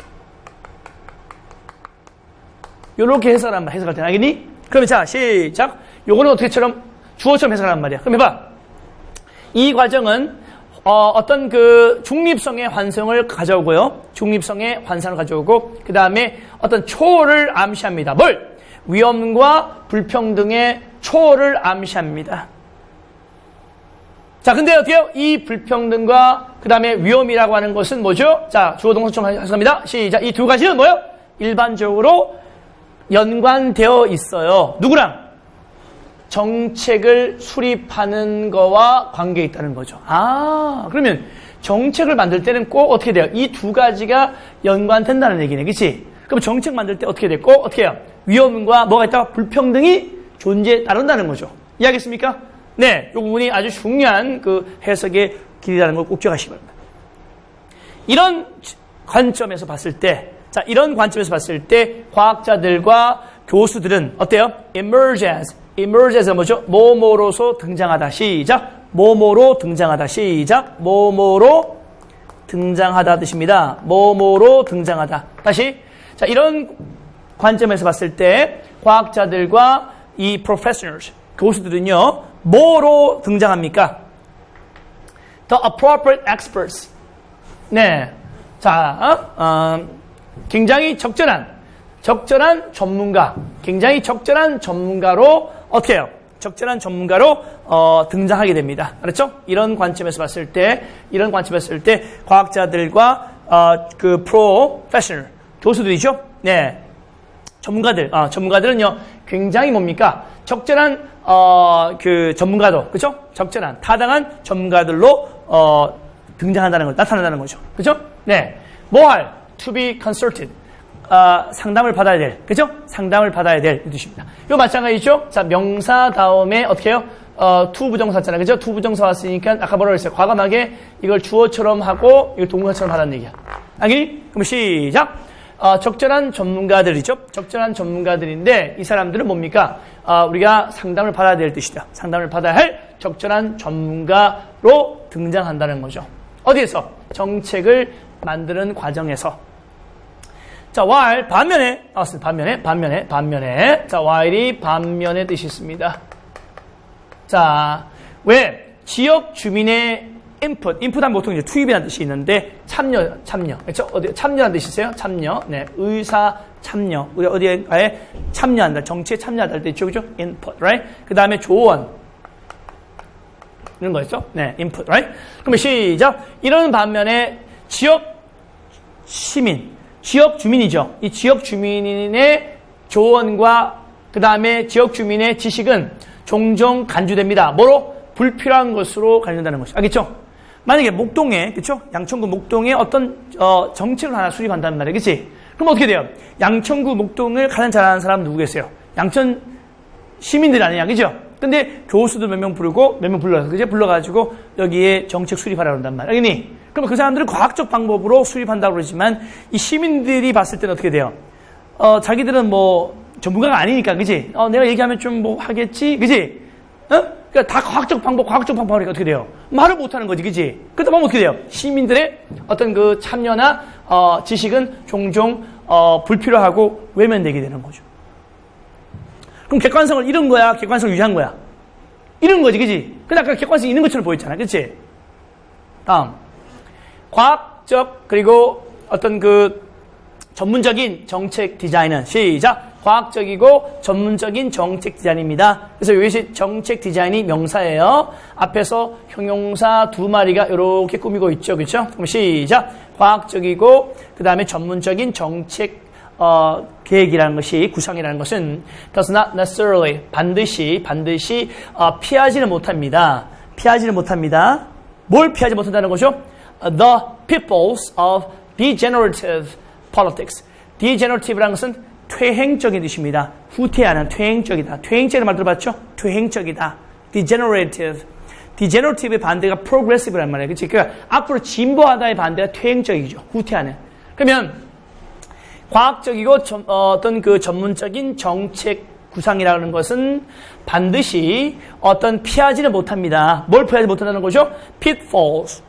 요렇게 해석할 때는 알겠니? 그러면 자, 시작. 요거는 어떻게처럼? 주어처럼 해석하란 말이야. 그럼 해봐. 이 과정은 어떤 그 중립성의 환상을 가져오고요. 중립성의 환상을 가져오고 그 다음에 어떤 초월을 암시합니다. 뭘? 위험과 불평등의 초월을 암시합니다. 자, 근데 어떻게 해요? 이 불평등과 그 다음에 위험이라고 하는 것은 뭐죠? 자, 주어 동사 좀 해석합니다. 시작. 이 두 가지는 뭐예요? 일반적으로 연관되어 있어요. 누구랑? 정책을 수립하는 거와 관계에 있다는 거죠. 그러면 정책을 만들 때는 꼭 어떻게 돼요? 이 두 가지가 연관된다는 얘기네. 그치? 그럼 정책 만들 때 어떻게 돼요? 꼭 어떻게 해요? 위험과 뭐가 있다가 불평등이 존재에 따른다는 거죠. 이해하겠습니까? 네. 이 부분이 아주 중요한 그 해석의 길이라는 걸 꼭 기억하시기 바랍니다. 이런 관점에서 봤을 때, 이런 관점에서 봤을 때 과학자들과 교수들은 어때요? emerge as가 뭐죠? 뭐뭐로서 등장하다. 시작. 뭐뭐로 등장하다. 시작. 뭐뭐로 등장하다 뜻입니다. 뭐뭐로 등장하다. 다시. 자, 이런 관점에서 봤을 때 과학자들과 이 professionals, 교수들은요, 뭐로 등장합니까? The appropriate experts. 네. 자, 굉장히 적절한 전문가, 굉장히 적절한 전문가로 어떻게 해요? 적절한 전문가로 등장하게 됩니다. 알았죠? 이런 관점에서 봤을 때 과학자들과 그 프로페셔널 교수들이죠. 네, 전문가들은요 굉장히 뭡니까? 적절한 그 전문가도 그렇죠? 적절한 타당한 전문가들로 나타난다는 거죠. 그렇죠? 네, 뭐할 to be consulted. 상담을 받아야 될, 그죠? 상담을 받아야 될 뜻입니다. 이거 마찬가지죠? 자, 명사 다음에 어떻게 해요? to 부정사 왔잖아요. 그죠? to 부정사 왔으니까 아까 뭐라고 했어요? 과감하게 이걸 주어처럼 하고 이걸 동사처럼 하라는 얘기야. 알겠니? 그럼 시작! 적절한 전문가들이죠. 적절한 전문가들인데 이 사람들은 뭡니까? 우리가 상담을 받아야 될 뜻이다. 상담을 받아야 할 적절한 전문가로 등장한다는 거죠. 어디에서? 정책을 만드는 과정에서. 자, while 반면에 나왔습니다. 반면에. 자, while이 반면의 뜻이 있습니다. 자, 왜? 지역 주민의 input하면 보통 이제 투입이라는 뜻이 있는데 참여. 그렇죠? 어디 참여라는 뜻이 있어요? 참여. 네, 의사 참여. 우리 어디에 참여한다. 정치에 참여한다 할 때 있죠, 그죠? input, right? 그 다음에 조언. 이런 거였죠? 네, input, right? 그러면 시작. 이런 반면에 지역 주민이죠. 이 지역 주민의 조언과 그 다음에 지역 주민의 지식은 종종 간주됩니다. 뭐로? 불필요한 것으로 간주된다는 것이죠. 알겠죠? 만약에 목동에, 그쵸? 양천구 목동에 어떤, 정책을 하나 수립한다는 말이에요. 그치? 그럼 어떻게 돼요? 양천구 목동을 가장 잘하는 사람은 누구겠어요? 양천 시민들 아니냐, 그죠? 근데 교수들 몇 명 불러서, 그죠? 불러가지고 여기에 정책 수립하라고 한단 말이에요. 알겠니? 그럼 그 사람들은 과학적 방법으로 수립한다고 그러지만 이 시민들이 봤을 때는 어떻게 돼요? 자기들은 뭐 전문가가 아니니까, 그지? 내가 얘기하면 좀 뭐 하겠지, 그지? 그러니까 다 과학적 방법 하니까 어떻게 돼요? 말을 못하는 거지, 그지? 그러다 보면 어떻게 돼요? 시민들의 어떤 그 참여나 지식은 종종 불필요하고 외면되게 되는 거죠. 그럼 객관성을 잃은 거야? 객관성을 유지한 거야? 잃은 거지, 그지? 근데 아까 객관성이 있는 것처럼 보였잖아, 그치? 다음. 과학적, 그리고 어떤 그 전문적인 정책 디자인은 시작! 과학적이고 전문적인 정책 디자인입니다. 그래서 여기서 정책 디자인이 명사예요. 앞에서 형용사 두 마리가 이렇게 꾸미고 있죠. 그렇죠? 그럼 시작! 과학적이고 그 다음에 전문적인 정책 계획이라는 것이 구상이라는 것은 does not necessarily 반드시 피하지는 못합니다. 뭘 피하지 못한다는 거죠? The peoples of degenerative politics. degenerative라는 것은 퇴행적인 뜻입니다. 후퇴하는, 퇴행적이다. 퇴행적인 말 들어봤죠? 퇴행적이다. degenerative의 반대가 progressive란 말이에요. 그치? 그러니까 앞으로 진보하다의 반대가 퇴행적이죠. 후퇴하는. 그러면 과학적이고 어떤 그 전문적인 정책 구상이라는 것은 반드시 어떤 피하지는 못합니다. 뭘 피하지 못한다는 거죠? pitfalls.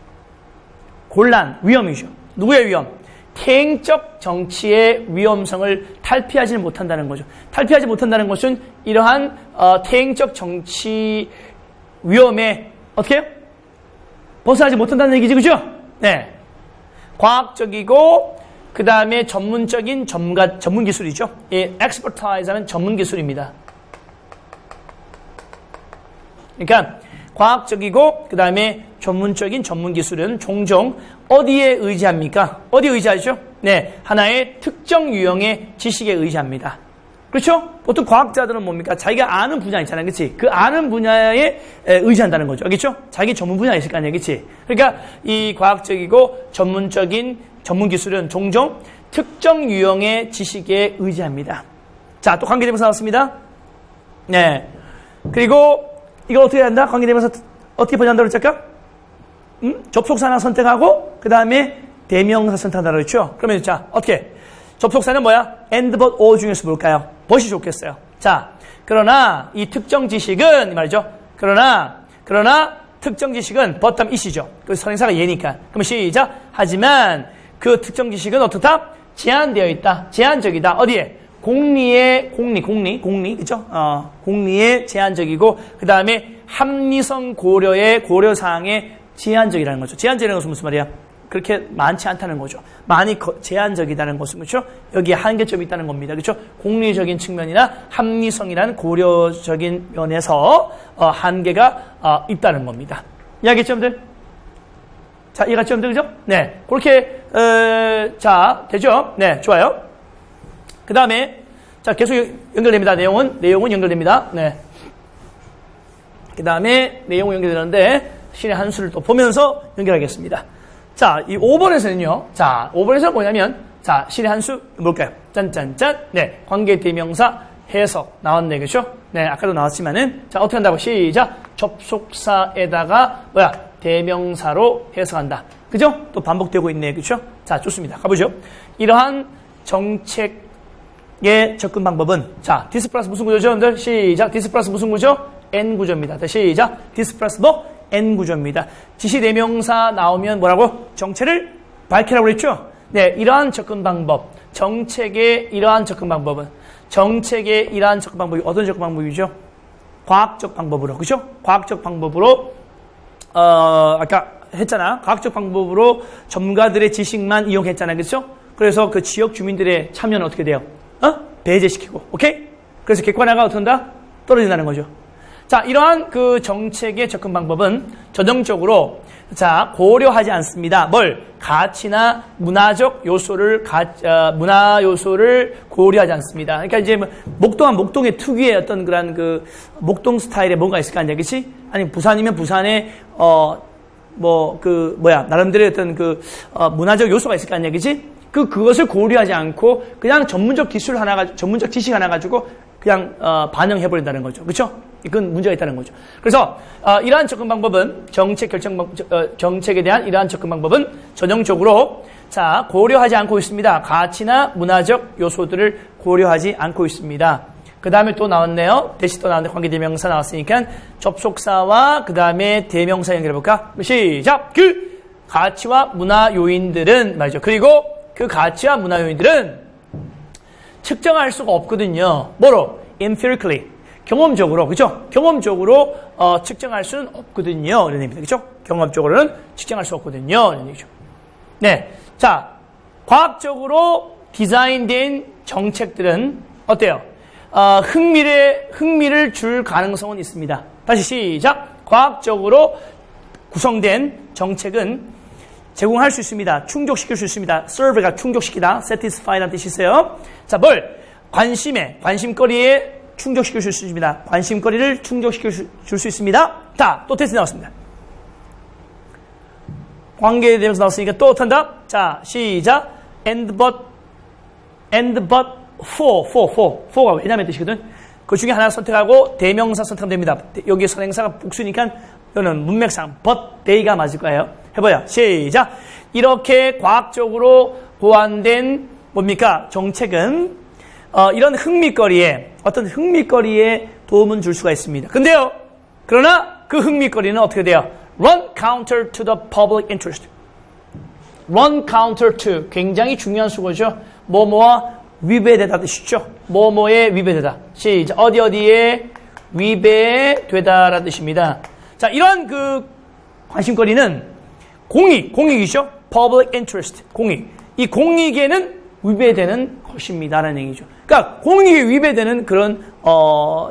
곤란, 위험이죠. 누구의 위험? 퇴행적 정치의 위험성을 탈피하지는 못한다는 거죠. 탈피하지 못한다는 것은 이러한 퇴행적 정치 위험에 어떻게 해요? 벗어나지 못한다는 얘기지, 그죠? 네. 과학적이고 그 다음에 전문적인 전문 기술이죠. 이 expertise하면 전문 기술입니다. 그러니까 과학적이고 그 다음에 전문적인 전문 기술은 종종 어디에 의지합니까? 어디에 의지하죠? 네, 하나의 특정 유형의 지식에 의지합니다. 그렇죠? 보통 과학자들은 뭡니까? 자기가 아는 분야 있잖아요. 그치? 그 아는 분야에 의지한다는 거죠. 알겠죠? 자기 전문 분야 있을 거 아니에요. 그치? 그러니까 이 과학적이고 전문적인 전문 기술은 종종 특정 유형의 지식에 의지합니다. 자, 또 관계대명사 나왔습니다. 네. 그리고 이거 어떻게 한다? 관계대명사 어떻게 번역한다고 했을까? 접속사 하나 선택하고 그 다음에 대명사 선택한다고 했죠? 그러면 자, 어떻게? 접속사는 뭐야? and, but, or 중에서 뭘까요? but이 좋겠어요. 자, 그러나 이 특정 지식은 이 말이죠. 그러나 특정 지식은 but 하면 is이죠. 그 선행사가 얘니까. 그럼 시작. 하지만 그 특정 지식은 어떻다? 제한되어 있다. 제한적이다. 어디에? 공리, 그죠? 공리에 제한적이고, 그 다음에 합리성 고려사항에 제한적이라는 거죠. 제한적이라는 것은 무슨 말이야? 그렇게 많지 않다는 거죠. 많이 제한적이다는 것은, 그렇죠? 여기에 한계점이 있다는 겁니다. 그렇죠? 공리적인 측면이나 합리성이라는 고려적인 면에서 한계가 있다는 겁니다. 이해하겠죠?들? 자, 이해갔죠?들, 그죠? 네. 그렇게, 자, 되죠? 네, 좋아요. 그 다음에, 자, 계속 연결됩니다. 내용은 연결됩니다. 네. 그 다음에 내용은 연결되는데, 신의 한 수를 또 보면서 연결하겠습니다. 자, 이 5번에서는요, 자, 5번에서는 뭐냐면, 자, 실의 한 수 뭘까요? 짠짠짠. 네, 관계대명사 해석 나왔네, 그렇죠? 네, 아까도 나왔지만은 자, 어떻게 한다고? 시작. 접속사에다가 대명사로 해석한다. 그죠? 또 반복되고 있네, 그렇죠? 자, 좋습니다. 가보죠. 이러한 정책의 접근 방법은 자, 디스 플러스 무슨 구조죠, 여러분들? 시작. 디스 플러스 무슨 구조? N 구조입니다. 다시 시작. 디스 플러스 뭐? N 구조입니다. 지시 대명사 나오면 뭐라고? 정체를 밝히라고 그랬죠? 네, 이러한 접근 방법, 정책의 이러한 접근 방법은 정책의 이러한 접근 방법이 어떤 접근 방법이죠? 과학적 방법으로, 그죠? 과학적 방법으로 아까 했잖아. 과학적 방법으로 전문가들의 지식만 이용했잖아, 그렇죠? 그래서 그 지역 주민들의 참여는 어떻게 돼요? 배제시키고, 오케이? 그래서 객관화가 어떻게 한다? 떨어진다는 거죠. 자, 이러한 그 정책의 접근 방법은 전형적으로 자, 고려하지 않습니다. 뭘? 가치나 문화 요소를 고려하지 않습니다. 그러니까 이제 목동의 특유의 어떤 그런 그 목동 스타일의 뭔가 있을 거 아니야, 그렇지? 아니 부산이면 부산의 나름대로의 어떤 그 문화적 요소가 있을 거 아니야, 그렇지? 그것을 고려하지 않고 그냥 전문적 지식 하나 가지고 그냥 반영해버린다는 거죠, 그렇죠? 이건 문제가 있다는 거죠. 그래서 이러한 접근 방법은 정책에 대한 이러한 접근 방법은 전형적으로 자 고려하지 않고 있습니다. 가치나 문화적 요소들을 고려하지 않고 있습니다. 그 다음에 또 나왔네요. 대시 또 나왔는데 관계대명사 나왔으니까 접속사와 그 다음에 대명사 연결해볼까? 시작! 그 가치와 문화 요인들은 말이죠. 그리고 그 가치와 문화 요인들은 측정할 수가 없거든요. 뭐로? empirically. 경험적으로, 그죠? 경험적으로, 측정할 수는 없거든요. 이런 얘기입니다. 그죠? 경험적으로는 측정할 수 없거든요. 이런 얘기죠. 네. 자, 과학적으로 디자인된 정책들은 어때요? 흥미를 줄 가능성은 있습니다. 다시 시작. 과학적으로 구성된 정책은 제공할 수 있습니다. 충족시킬 수 있습니다. serve가 충족시키다, satisfy라는 뜻이 있어요. 자, 뭘? 관심거리에 충족시킬 수 있습니다. 관심거리를 충족시킬 수 있습니다. 자, 또 테스트 나왔습니다. 관계에 대해서 나왔으니까 또 탄다. 자, 시작. and but for가 왜냐면 뜻이거든. 그 중에 하나 선택하고 대명사 선택하면 됩니다. 여기 선행사가 복수니까 이거는 문맥상 but they가 맞을 거예요. 해봐요. 시작. 이렇게 과학적으로 고안된 뭡니까? 정책은 이런 어떤 흥미거리에 도움은 줄 수가 있습니다. 근데요, 그러나 그 흥미거리는 어떻게 돼요? Run counter to the public interest. Run counter to. 굉장히 중요한 수거죠. 뭐뭐와 위배되다 뜻이죠. 뭐뭐에 위배되다. 시작. 어디에 위배되다라는 뜻입니다. 자, 이런 그 관심거리는 공익이죠. Public interest. 공익. 이 공익에는 위배되는 것입니다라는 얘기죠. 그러니까 공익에 위배되는 그런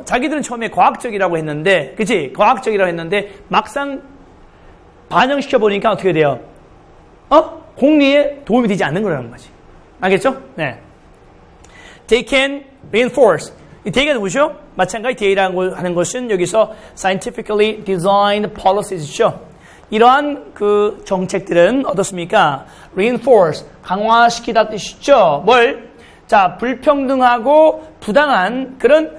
자기들은 처음에 과학적이라고 했는데, 그치? 과학적이라고 했는데 막상 반영시켜 보니까 어떻게 돼요? 공리에 도움이 되지 않는 거라는 거지. 알겠죠? 네. They can reinforce. 이 they가 누구죠? 마찬가지 they라고 하는 것은 여기서 scientifically designed policies-죠. 이러한 그 정책들은 어떻습니까? reinforce, 강화시키다 뜻이죠. 뭘? 자, 불평등하고 부당한 그런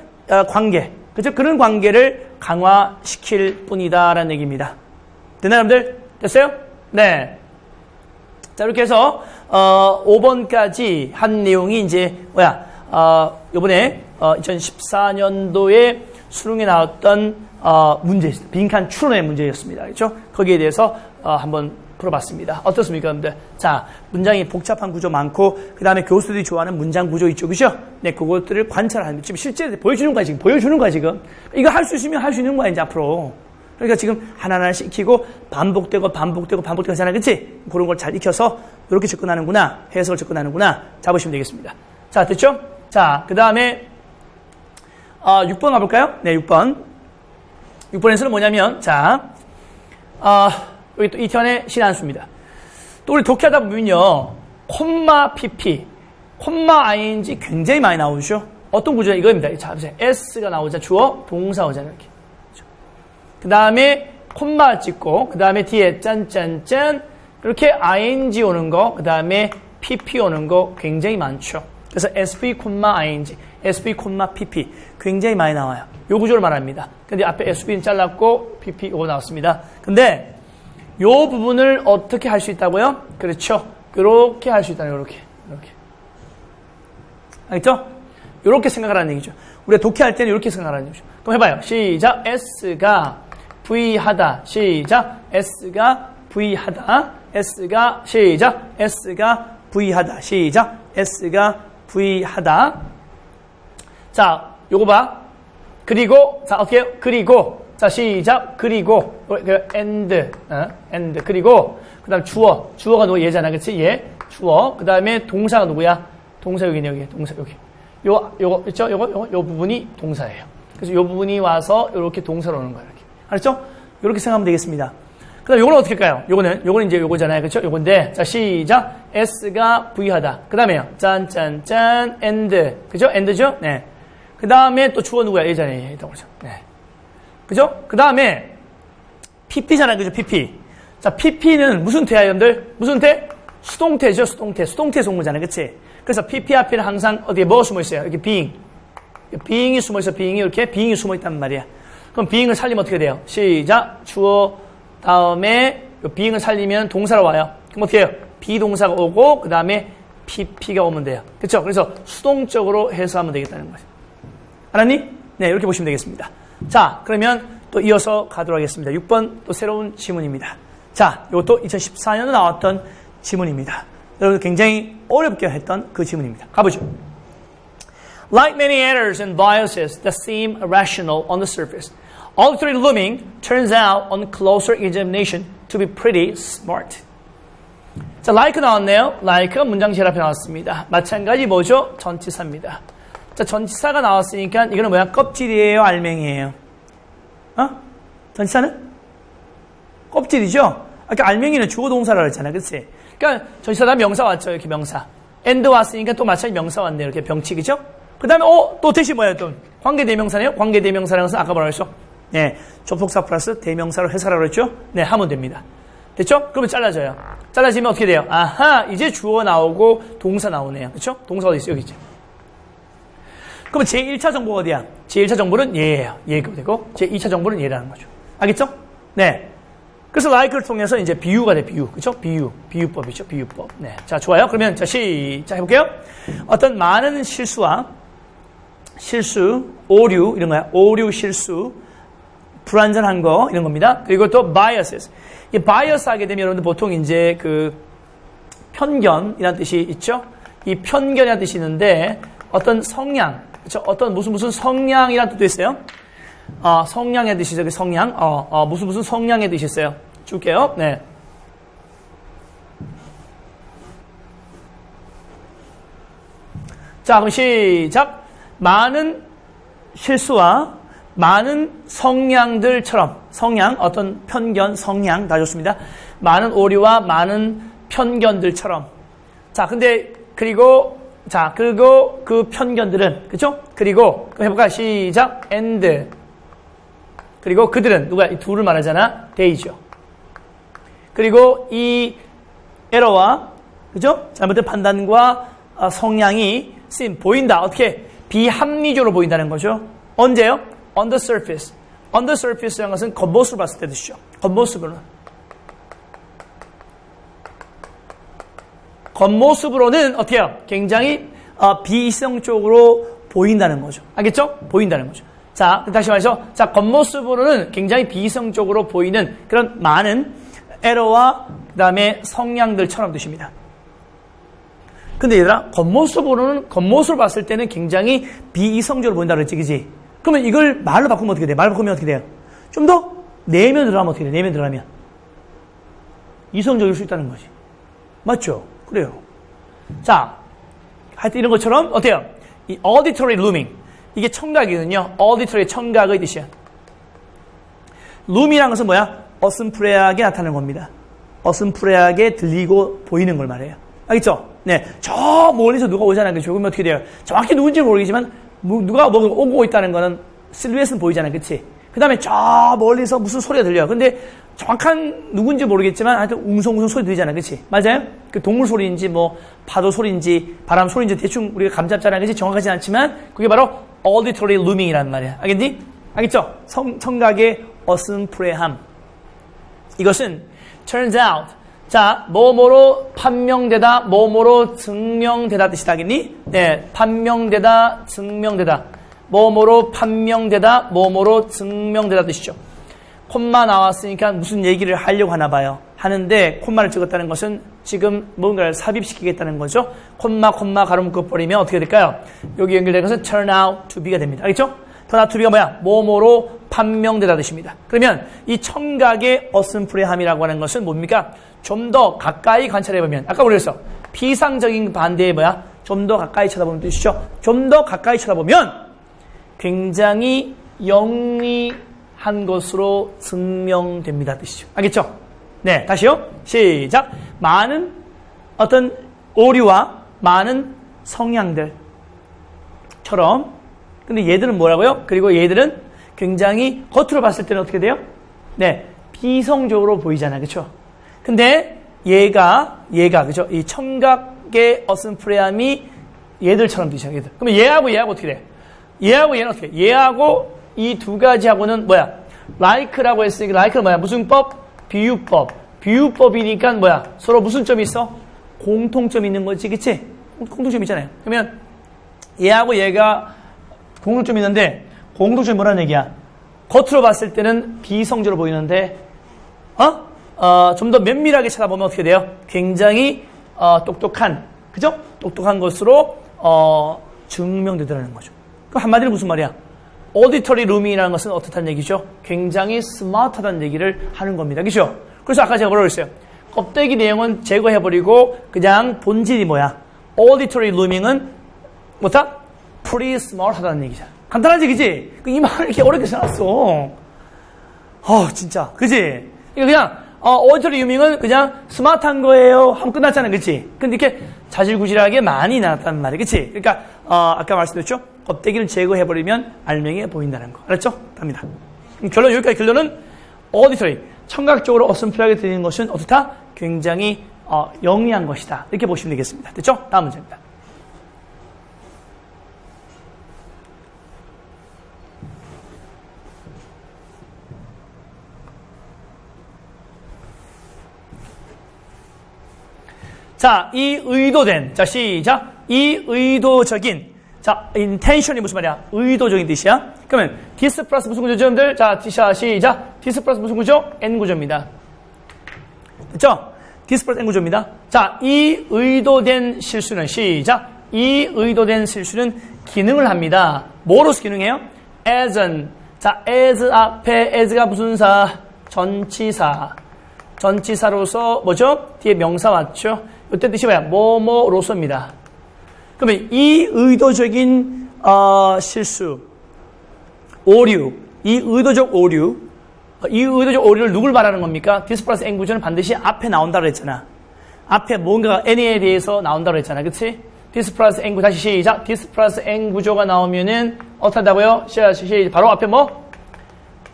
관계, 그죠? 그런 관계를 강화시킬 뿐이다라는 얘기입니다. 됐나요, 여러분들? 됐어요? 네. 자, 이렇게 해서 5번까지 한 내용이 이제 이번에 2014년도에 수능에 나왔던 문제였습니다. 빈칸 추론의 문제였습니다. 그렇죠? 거기에 대해서 한번 풀어봤습니다. 어떻습니까, 여러분들? 자, 문장이 복잡한 구조 많고, 그 다음에 교수들이 좋아하는 문장 구조 있죠, 그죠? 네, 그것들을 관찰하는, 지금 실제 보여주는 거야, 지금. 이거 할 수 있으면 할 수 있는 거야, 이제 앞으로. 그러니까 지금 하나하나씩 익히고, 반복되고 하잖아요, 그치? 그런 걸 잘 익혀서, 이렇게 접근하는구나, 해석을 접근하는구나, 잡으시면 되겠습니다. 자, 됐죠? 자, 그 다음에, 6번 가볼까요? 네, 6번. 6번에서는 뭐냐면, 자, 여기 또 이태원의 신한수입니다. 또 우리 독해하다 보면요, 콤마 pp, 콤마 ing 굉장히 많이 나오죠. 어떤 구조냐 이거입니다. 자, 보세요. s가 나오자 주어, 동사 오잖아요. 이렇게. 그 다음에 콤마 찍고, 그 다음에 뒤에 짠짠짠 이렇게 ing 오는 거, 그 다음에 PP 오는 거 굉장히 많죠. 그래서 SP, ing, SP, PP 굉장히 많이 나와요. 요 구조를 말합니다. 근데 앞에 SP는 잘랐고 PP 이거 나왔습니다. 근데 요 부분을 어떻게 할 수 있다고요? 그렇죠. 요렇게 할 수 있다는 요렇게. 알겠죠? 요렇게 생각하라는 얘기죠. 우리가 독해할 때는 요렇게 생각하라는 얘기죠. 그럼 해봐요. 시작. S가 V하다. 시작. S가 V하다. S가 시작. S가 V하다. 시작. S가 V하다. 자, 요거 봐. 그리고 자, 어떻게 해요? 그리고 자, 시작. 그리고 and 그리고 그다음 주어가 누구 얘잖아. 그렇지? 얘. 주어. 그다음에 동사가 누구야? 동사 여기네, 여기. 동사 여기. 요거 있죠? 요 부분이 동사예요. 그래서 요 부분이 와서 요렇게 동사로 오는 거예요. 이렇게. 알았죠? 요렇게 생각하면 되겠습니다. 그다음 요거는 어떻게 할까요? 요거는 이제 요거잖아요. 그렇죠? 요건데 자, 시작. S가 V하다. 그다음에요. 짠짠짠 and. 그죠? and죠? 네. 그다음에 또 주어 누구야? 얘잖아요. 얘다 그죠? 네. 그죠? 그다음에 PP잖아요. 그죠? PP. 자, PP는 무슨 태야, 여러분들? 무슨 태? 수동태죠. 수동태 속문잖아요. 그치? 그래서 PP 앞에는 항상 어디에 뭐가 숨어 있어요? 이렇게 being이 숨어 있어. being이 숨어 있단 말이야. 그럼 being을 살리면 어떻게 돼요? 시작. 주어 다음에 being을 살리면 동사로 와요. 그럼 어떻게 해요? 비동사가 오고 그 다음에 PP가 오면 돼요. 그렇죠? 그래서 수동적으로 해석하면 되겠다는 거죠. 알았니? 네, 이렇게 보시면 되겠습니다. 자, 그러면 또 이어서 가도록 하겠습니다. 6번 또 새로운 지문입니다. 자, 이것도 2014년에 나왔던 지문입니다. 여러분 굉장히 어렵게 했던 그 지문입니다. 가보죠. Like many errors and biases that seem irrational on the surface, auditory looming turns out on closer examination to be pretty smart. 자, like 나왔네요. like가 문장 제일 앞에 나왔습니다. 마찬가지 뭐죠? 전치사입니다. 자, 전치사가 나왔으니까 이거는 뭐야? 껍질이에요? 알맹이에요? 전치사는? 껍질이죠? 아까 알맹이는 주어 동사라고 했잖아. 그치? 그러니까 전치사다 명사 왔죠. 이렇게 명사. and 왔으니까 또 마찬가지 명사 왔네요. 이렇게 병칙이죠? 그 다음에 또 대신 뭐예요? 또 관계대명사네요? 관계대명사라는 것은 아까 뭐라고 했어? 네, 접속사 플러스 대명사로 해석하라고 했죠? 네, 하면 됩니다. 됐죠? 그러면 잘라져요. 잘라지면 어떻게 돼요? 아하, 이제 주어 나오고 동사 나오네요. 그렇죠? 동사가 어디 있어요? 여기 있죠. 그러면 제1차 정보가 어디야? 제1차 정보는 얘예요. 얘가 되고 제2차 정보는 얘라는 거죠. 알겠죠? 네. 그래서 like를 통해서 이제 비유가 돼, 비유. 그렇죠? 비유법이죠. 비유법. 네. 자, 좋아요. 그러면 자, 시작 해볼게요. 어떤 많은 실수, 오류 이런 거야. 오류, 실수, 불완전한 거 이런 겁니다. 그리고 또 biases. 이 bias 하게 되면 여러분들 보통 이제 그 편견이라는 뜻이 있죠. 이 편견이라는 뜻이 있는데 어떤 성향, 그렇죠? 어떤 무슨 성향이라는 뜻도 있어요. 성향의 뜻이 저기 성향, 무슨 성향의 뜻이 있어요. 줄게요. 네. 자, 그럼 시작. 많은 실수와 많은 성향들처럼, 성향, 어떤 편견, 성향, 다 좋습니다. 많은 오류와 많은 편견들처럼. 자, 근데, 그리고 그 편견들은, 그쵸? 그리고, 해볼까? 시작. and. 그리고 그들은, 누가? 이 둘을 말하잖아. they죠. 그리고 이 에러와, 그죠? 잘못된 판단과 성향이 보인다. 어떻게? 비합리적으로 보인다는 거죠. 언제요? On the surface. On the surface라는 것은 겉모습을 봤을 때 뜻이죠. 겉모습으로는 어떻게 해요? 굉장히 비이성적으로 보인다는 거죠. 알겠죠? 보인다는 거죠. 자, 다시 말해서, 자, 겉모습으로는 굉장히 비이성적으로 보이는 그런 많은 에러와 그 다음에 성향들처럼 뜻입니다. 근데 얘들아, 겉모습을 봤을 때는 굉장히 비이성적으로 보인다 그랬지, 그지? 그러면 이걸 말로 바꾸면 어떻게 돼? 말로 바꾸면 어떻게 돼요? 좀 더 내면으로 하면 어떻게 돼? 내면으로 하면 이성적일 수 있다는 거지. 맞죠? 그래요. 자, 하여튼 이런 것처럼 어때요? 이 auditory looming, 이게 청각이거든요. auditory 청각의 뜻이야. loom이라는 것은 뭐야? 어슴푸레하게 나타나는 겁니다. 어슴푸레하게 들리고 보이는 걸 말해요. 알겠죠? 네, 저 멀리서 누가 오잖아요. 그죠? 그러면 어떻게 돼요? 정확히 누군지 모르겠지만 누가 오고 있다는 거는 실루엣은 보이잖아요. 그치? 그 다음에 저 멀리서 무슨 소리가 들려요. 근데 정확한 누군지 모르겠지만 하여튼 웅성웅성 소리 들리잖아. 그치? 맞아요? 그 동물 소리인지 뭐 파도 소리인지 바람 소리인지 대충 우리가 감잡잖아. 그치? 정확하지 않지만 그게 바로 auditory looming이란 말이야. 알겠니? 알겠죠? 청각의 어슴푸레함. 이것은 turns out 자, 뭐뭐로 판명되다, 뭐뭐로 증명되다 뜻이다. 알겠니? 네, 판명되다, 증명되다. 뭐뭐로 판명되다, 뭐뭐로 증명되다 뜻이죠. 콤마 나왔으니까 무슨 얘기를 하려고 하나 봐요. 하는데 콤마를 찍었다는 것은 지금 뭔가를 삽입시키겠다는 거죠. 콤마 가로 묶어버리면 어떻게 될까요? 여기 연결된 것은 turn out to be가 됩니다. 알겠죠? turn out to be가 뭐야? 뭐뭐로 판명되다 뜻입니다. 그러면 이 청각의 어슴푸레함이라고 하는 것은 뭡니까? 좀 더 가까이 관찰해보면 아까 우리가 피상적인 반대에 뭐야? 좀 더 가까이 쳐다보는 뜻이죠. 좀 더 가까이 쳐다보면 굉장히 영리한 것으로 증명됩니다 뜻이죠. 알겠죠? 네, 다시요. 시작. 많은 어떤 오류와 많은 성향들처럼 근데 얘들은 뭐라고요? 그리고 얘들은 굉장히 겉으로 봤을 때는 어떻게 돼요? 네, 비성적으로 보이잖아요. 그렇죠? 근데 얘가 그죠? 이 청각의 어슴푸레함이 얘들처럼 되죠. 얘들. 그러면 얘하고 어떻게 돼? 얘하고 얘는 어떻게 돼? 얘하고 이 두 가지하고는 뭐야? like라고 했으니까 like는 뭐야? 무슨 법? 비유법. 비유법이니까 뭐야? 서로 무슨 점이 있어? 공통점이 있는 거지. 그치? 공통점이 있잖아요. 그러면 얘하고 얘가 공통점이 있는데 공통점이 뭐라는 얘기야? 겉으로 봤을 때는 비성적으로 보이는데 좀 더 면밀하게 찾아보면 어떻게 돼요? 굉장히 똑똑한, 그죠? 똑똑한 것으로 증명되더라는 거죠. 그럼 한마디로 무슨 말이야? auditory looming이라는 것은 어떻다는 얘기죠? 굉장히 스마트하다는 얘기를 하는 겁니다. 그죠? 그래서 아까 제가 뭐라고 했어요? 껍데기 내용은 제거해버리고 그냥 본질이 뭐야? auditory looming은 뭐다? pretty smart하다는 얘기잖아. 간단한 얘기지? 이 말을 이렇게 어렵게 써놨어. 진짜. 그지? 그냥 auditory looming은 그냥 스마트한 거예요 하면 끝났잖아. 그치? 근데 이렇게 자질구질하게 많이 나왔단 말이야. 그치? 그러니까 아까 말씀드렸죠? 껍데기를 제거해버리면 알맹이가 보인다는 거. 알았죠? 답니다. 결론, 여기까지 결론은 auditory, 청각적으로 어슴푸레하게 들리는 것은 어떻다? 굉장히 영리한 것이다. 이렇게 보시면 되겠습니다. 됐죠? 다음 문제입니다. 자, 이 의도된, 자, 시작. 이 의도적인, 자, intention이 무슨 말이야? 의도적인 뜻이야. 그러면 this 플러스 무슨 구조죠, 여러분들? 자, 시작. this 플러스 무슨 구조? n 구조입니다. 됐죠? this 플러스 n 구조입니다. 자, 이 의도된 실수는, 시작. 이 의도된 실수는 기능을 합니다. 뭐로서 기능해요? as an. 자, as 앞에 as가 무슨 사? 전치사. 전치사로서 뭐죠? 뒤에 명사 왔죠? 이때 뜻이 뭐야? 뭐뭐로서입니다. 그러면 이 의도적인 실수, 오류, 이 의도적 오류를 누굴 말하는 겁니까? this 플러스 n 구조는 반드시 앞에 나온다고 그랬잖아. 앞에 뭔가 n에 대해서 나온다고 그랬잖아. 그치? this 플러스 n 구조, 다시 시작. this 플러스 n 구조가 나오면은 어떻게 한다고요? 시작. 바로 앞에 뭐?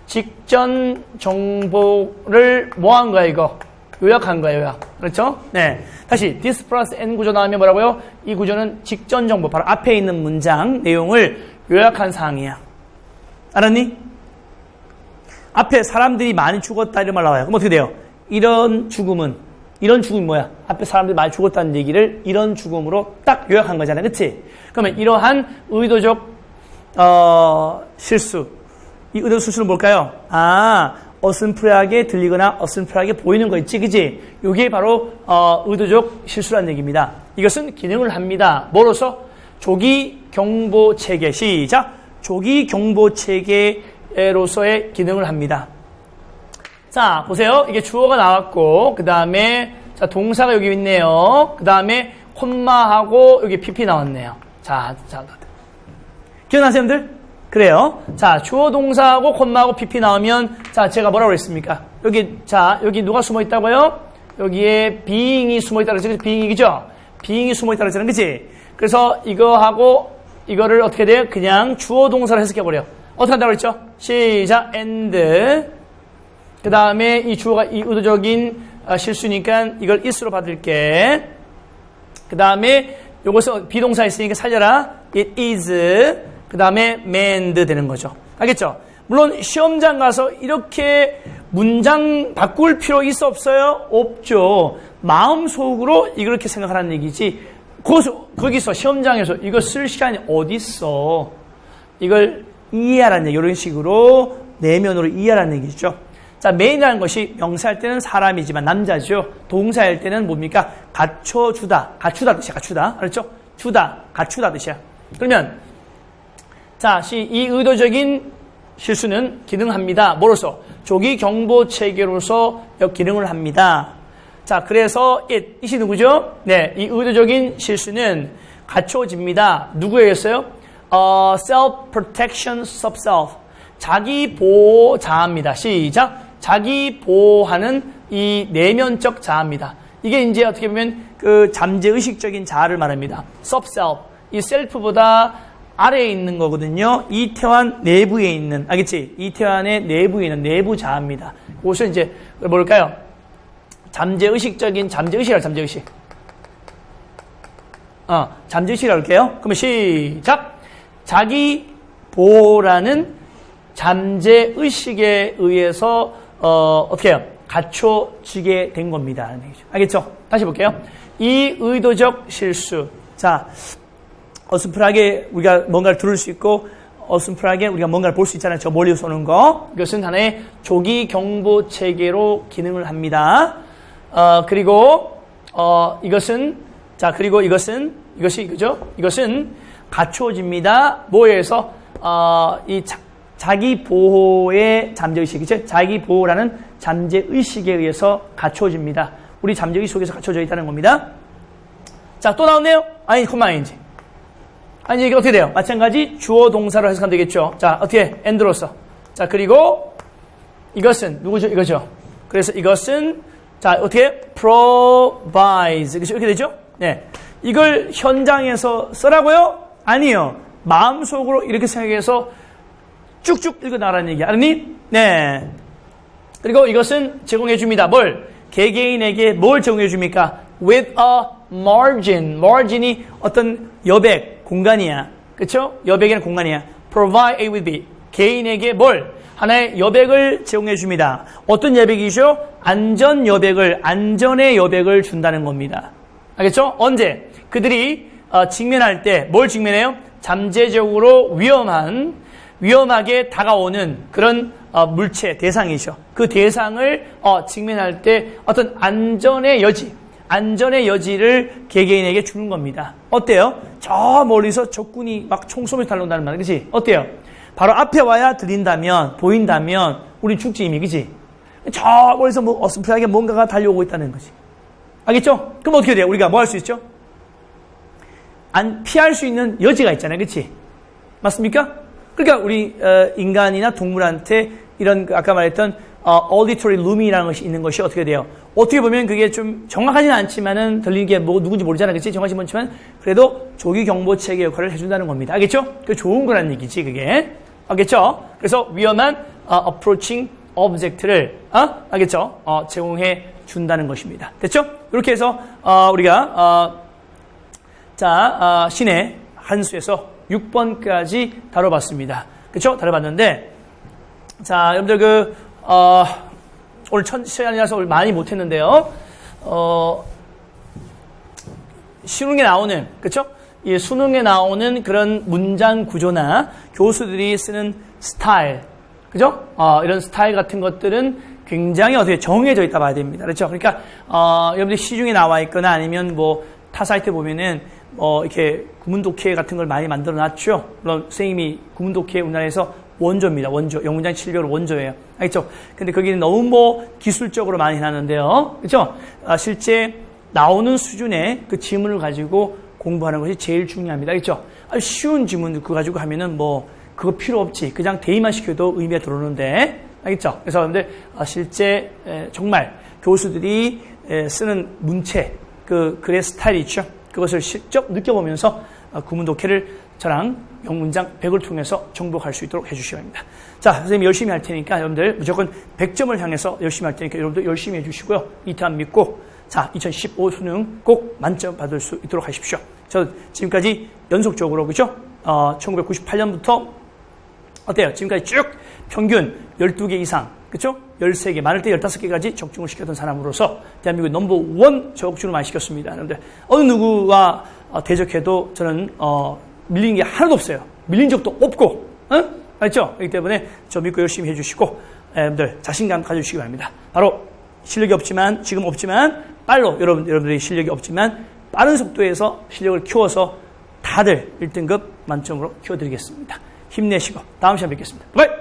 직전 정보를 뭐 한 거야, 이거? 요약한 거야, 요약. 그렇죠? 네. 다시, this 플러스 n 구조 나오면 뭐라고요? 이 구조는 직전 정보, 바로 앞에 있는 문장 내용을 요약한 사항이야. 알았니? 앞에 사람들이 많이 죽었다 이런 말 나와요. 그럼 어떻게 돼요? 이런 죽음이 뭐야? 앞에 사람들이 많이 죽었다는 얘기를 이런 죽음으로 딱 요약한 거잖아. 그치? 그러면 이러한 의도적, 실수. 이 의도적 실수는 뭘까요? 어슴푸레하게 들리거나 어슴푸레하게 보이는 거 있지, 그지? 이게 바로 의도적 실수라는 얘기입니다. 이것은 기능을 합니다. 뭐로서? 조기 경보 체계. 시작. 조기 경보 체계로서의 기능을 합니다. 자, 보세요. 이게 주어가 나왔고, 그 다음에 자 동사가 여기 있네요. 그 다음에 콤마하고 여기 PP 나왔네요. 자, 기억나세요, 여러분들? 그래요. 자, 주어 동사하고 콤마하고 PP 나오면, 자, 제가 뭐라고 그랬습니까? 여기 누가 숨어 있다고요? 여기에 being이 숨어 있다고 그랬죠? being이죠? being이 숨어 있다고 그랬잖아요. 그치? 그래서 이거하고, 이거를 어떻게 돼요? 그냥 주어 동사로 해석해버려. 어떻게 한다고 그랬죠? 시작, and. 그 다음에 이 주어가 이 의도적인 실수니까 이걸 is로 받을게. 그 다음에 요것은 비동사 있으니까 살려라. it is. 그 다음에 manned 되는 거죠. 알겠죠? 물론 시험장 가서 이렇게 문장 바꿀 필요 있어 없어요? 없죠. 마음속으로 이렇게 생각하라는 얘기지. 거기서 시험장에서 이거 쓸 시간이 어디 있어? 이걸 이해하라는 얘기. 이런 식으로 내면으로 이해하라는 얘기죠. 자, main이라는 것이 명사할 때는 사람이지만 남자죠. 동사할 때는 뭡니까? 갖춰주다. 갖추다 뜻이야. 갖추다. 알았죠? 주다. 갖추다 뜻이야. 그러면 자, 이 의도적인 실수는 기능합니다. 뭐로서? 조기 경보 체계로서 기능을 합니다. 자, 그래서 it이 누구죠? 네, 이 의도적인 실수는 갖춰집니다. 누구에 의해서요? self-protection sub-self. 자기 보호 자아입니다. 시작. 자기 보호하는 이 내면적 자아입니다. 이게 이제 어떻게 보면 그 잠재의식적인 자아를 말합니다. sub-self. 이 셀프보다 아래에 있는 거거든요. 이태환 내부에 있는, 알겠지? 이태환의 내부에 있는 내부 자아입니다. 그것을 이제 뭘까요? 잠재의식적인, 잠재의식이라 잠재의식. 잠재의식이라고 할게요. 그러면 시작. 자기 보호라는 잠재의식에 의해서 어떻게 해요? 갖춰지게 된 겁니다. 알겠죠? 다시 볼게요. 이 의도적 실수. 자, 어슴푸하게 우리가 뭔가를 들을 수 있고 어슴푸하게 우리가 뭔가를 볼 수 있잖아요. 저 멀리서 오는 거. 이것은 하나의 조기 경보 체계로 기능을 합니다. 그리고 이것은 자, 그리고 이것이 그죠? 이것은 갖춰집니다. 뭐에 의해서 이 자기 보호의 잠재의식, 그죠? 자기 보호라는 잠재의식에 의해서 갖춰집니다. 우리 잠재의식 속에서 갖춰져 있다는 겁니다. 자, 또 나왔네요? 아니, 콤마인지. 아니, 이게 어떻게 돼요? 마찬가지 주어 동사로 해석하면 되겠죠. 자, 어떻게? and로서. 자, 그리고 이것은 누구죠? 이거죠. 그래서 이것은 자, 어떻게? provides. 그렇죠? 이렇게 되죠? 네. 이걸 현장에서 쓰라고요? 아니요. 마음속으로 이렇게 생각해서 쭉쭉 읽어나가라는 얘기. 알았니? 네. 그리고 이것은 제공해줍니다. 뭘? 개개인에게 뭘 제공해줍니까? with a margin. margin이 어떤 여백, 공간이야. 그쵸? 여백에는 공간이야. provide A with B. 개인에게 뭘? 하나의 여백을 제공해줍니다. 어떤 여백이죠? 안전 여백을, 안전의 여백을 준다는 겁니다. 알겠죠? 언제? 그들이 직면할 때 뭘 직면해요? 잠재적으로 위험하게 다가오는 그런 물체, 대상이죠. 그 대상을 직면할 때 어떤 안전의 여지를 개개인에게 주는 겁니다. 어때요? 저 멀리서 적군이 막 총 쏘면서 달려온다는 말, 그치? 어때요? 바로 앞에 와야 들린다면, 보인다면, 우리 죽지 이미, 그치? 저 멀리서 뭐 어슴푸하게 뭔가가 달려오고 있다는 거지. 알겠죠? 그럼 어떻게 돼요? 우리가 뭐 할 수 있죠? 피할 수 있는 여지가 있잖아요, 그치? 맞습니까? 그러니까 우리 인간이나 동물한테 이런 아까 말했던 auditory loom이라는 것이 있는 것이 어떻게 돼요? 어떻게 보면 그게 좀 정확하지는 않지만은 들리는 게 뭐 누군지 모르잖아요. 그치? 정확하지 못지만 그래도 조기 경보 체계 역할을 해준다는 겁니다. 알겠죠? 그게 좋은 거라는 얘기지, 그게. 알겠죠? 그래서 위험한 approaching object를 알겠죠? 제공해 준다는 것입니다. 됐죠? 이렇게 해서 우리가 신의 한수에서 6번까지 다뤄봤습니다. 그렇죠? 다뤄봤는데 자, 여러분들 오늘 첫 시간이라서 오늘 많이 못했는데요. 수능에 나오는, 그렇죠? 이 수능에 나오는 그런 문장 구조나 교수들이 쓰는 스타일, 그죠? 이런 스타일 같은 것들은 굉장히 어떻게 정해져 있다 봐야 됩니다. 그렇죠? 그러니까 여러분들 시중에 나와 있거나 아니면 뭐 타 사이트 보면은 이렇게 구문독해 같은 걸 많이 만들어 놨죠. 물론 선생님이 구문독해 우리나라에서 원조입니다. 원조. 영문장 700으로 원조예요. 알겠죠? 근데 거기는 너무 뭐 기술적으로 많이 해놨는데요. 그렇죠? 실제 나오는 수준의 그 지문을 가지고 공부하는 것이 제일 중요합니다. 알겠죠? 아주 쉬운 지문 그거 가지고 하면은 뭐 그거 필요 없지. 그냥 대입만 시켜도 의미가 들어오는데. 알겠죠? 그래서 여러분들 실제 정말 교수들이 쓰는 문체, 그 글의 스타일이 있죠. 그것을 직접 느껴보면서 구문독해를 저랑 영문장 100을 통해서 정복할 수 있도록 해주시기 바랍니다. 자, 선생님이 열심히 할 테니까 여러분들 무조건 100점을 향해서 열심히 할 테니까 여러분들 열심히 해주시고요. 이탄 믿고 자, 2015 수능 꼭 만점 받을 수 있도록 하십시오. 저 지금까지 연속적으로 그죠? 1998년부터 어때요? 지금까지 쭉 평균 12개 이상 그렇죠? 13개, 많을 때 15개까지 적중을 시켰던 사람으로서 대한민국의 넘버원 적중을 많이 시켰습니다. 그런데 어느 누구와 대적해도 저는 밀린 게 하나도 없어요. 밀린 적도 없고, 알죠? 그렇기 때문에 저 믿고 열심히 해주시고 여러분들 자신감 가져주시기 바랍니다. 바로 실력이 없지만 지금 없지만 빨로 여러분들이 실력이 없지만 빠른 속도에서 실력을 키워서 다들 1등급 만점으로 키워드리겠습니다. 힘내시고 다음 시간에 뵙겠습니다. 바이.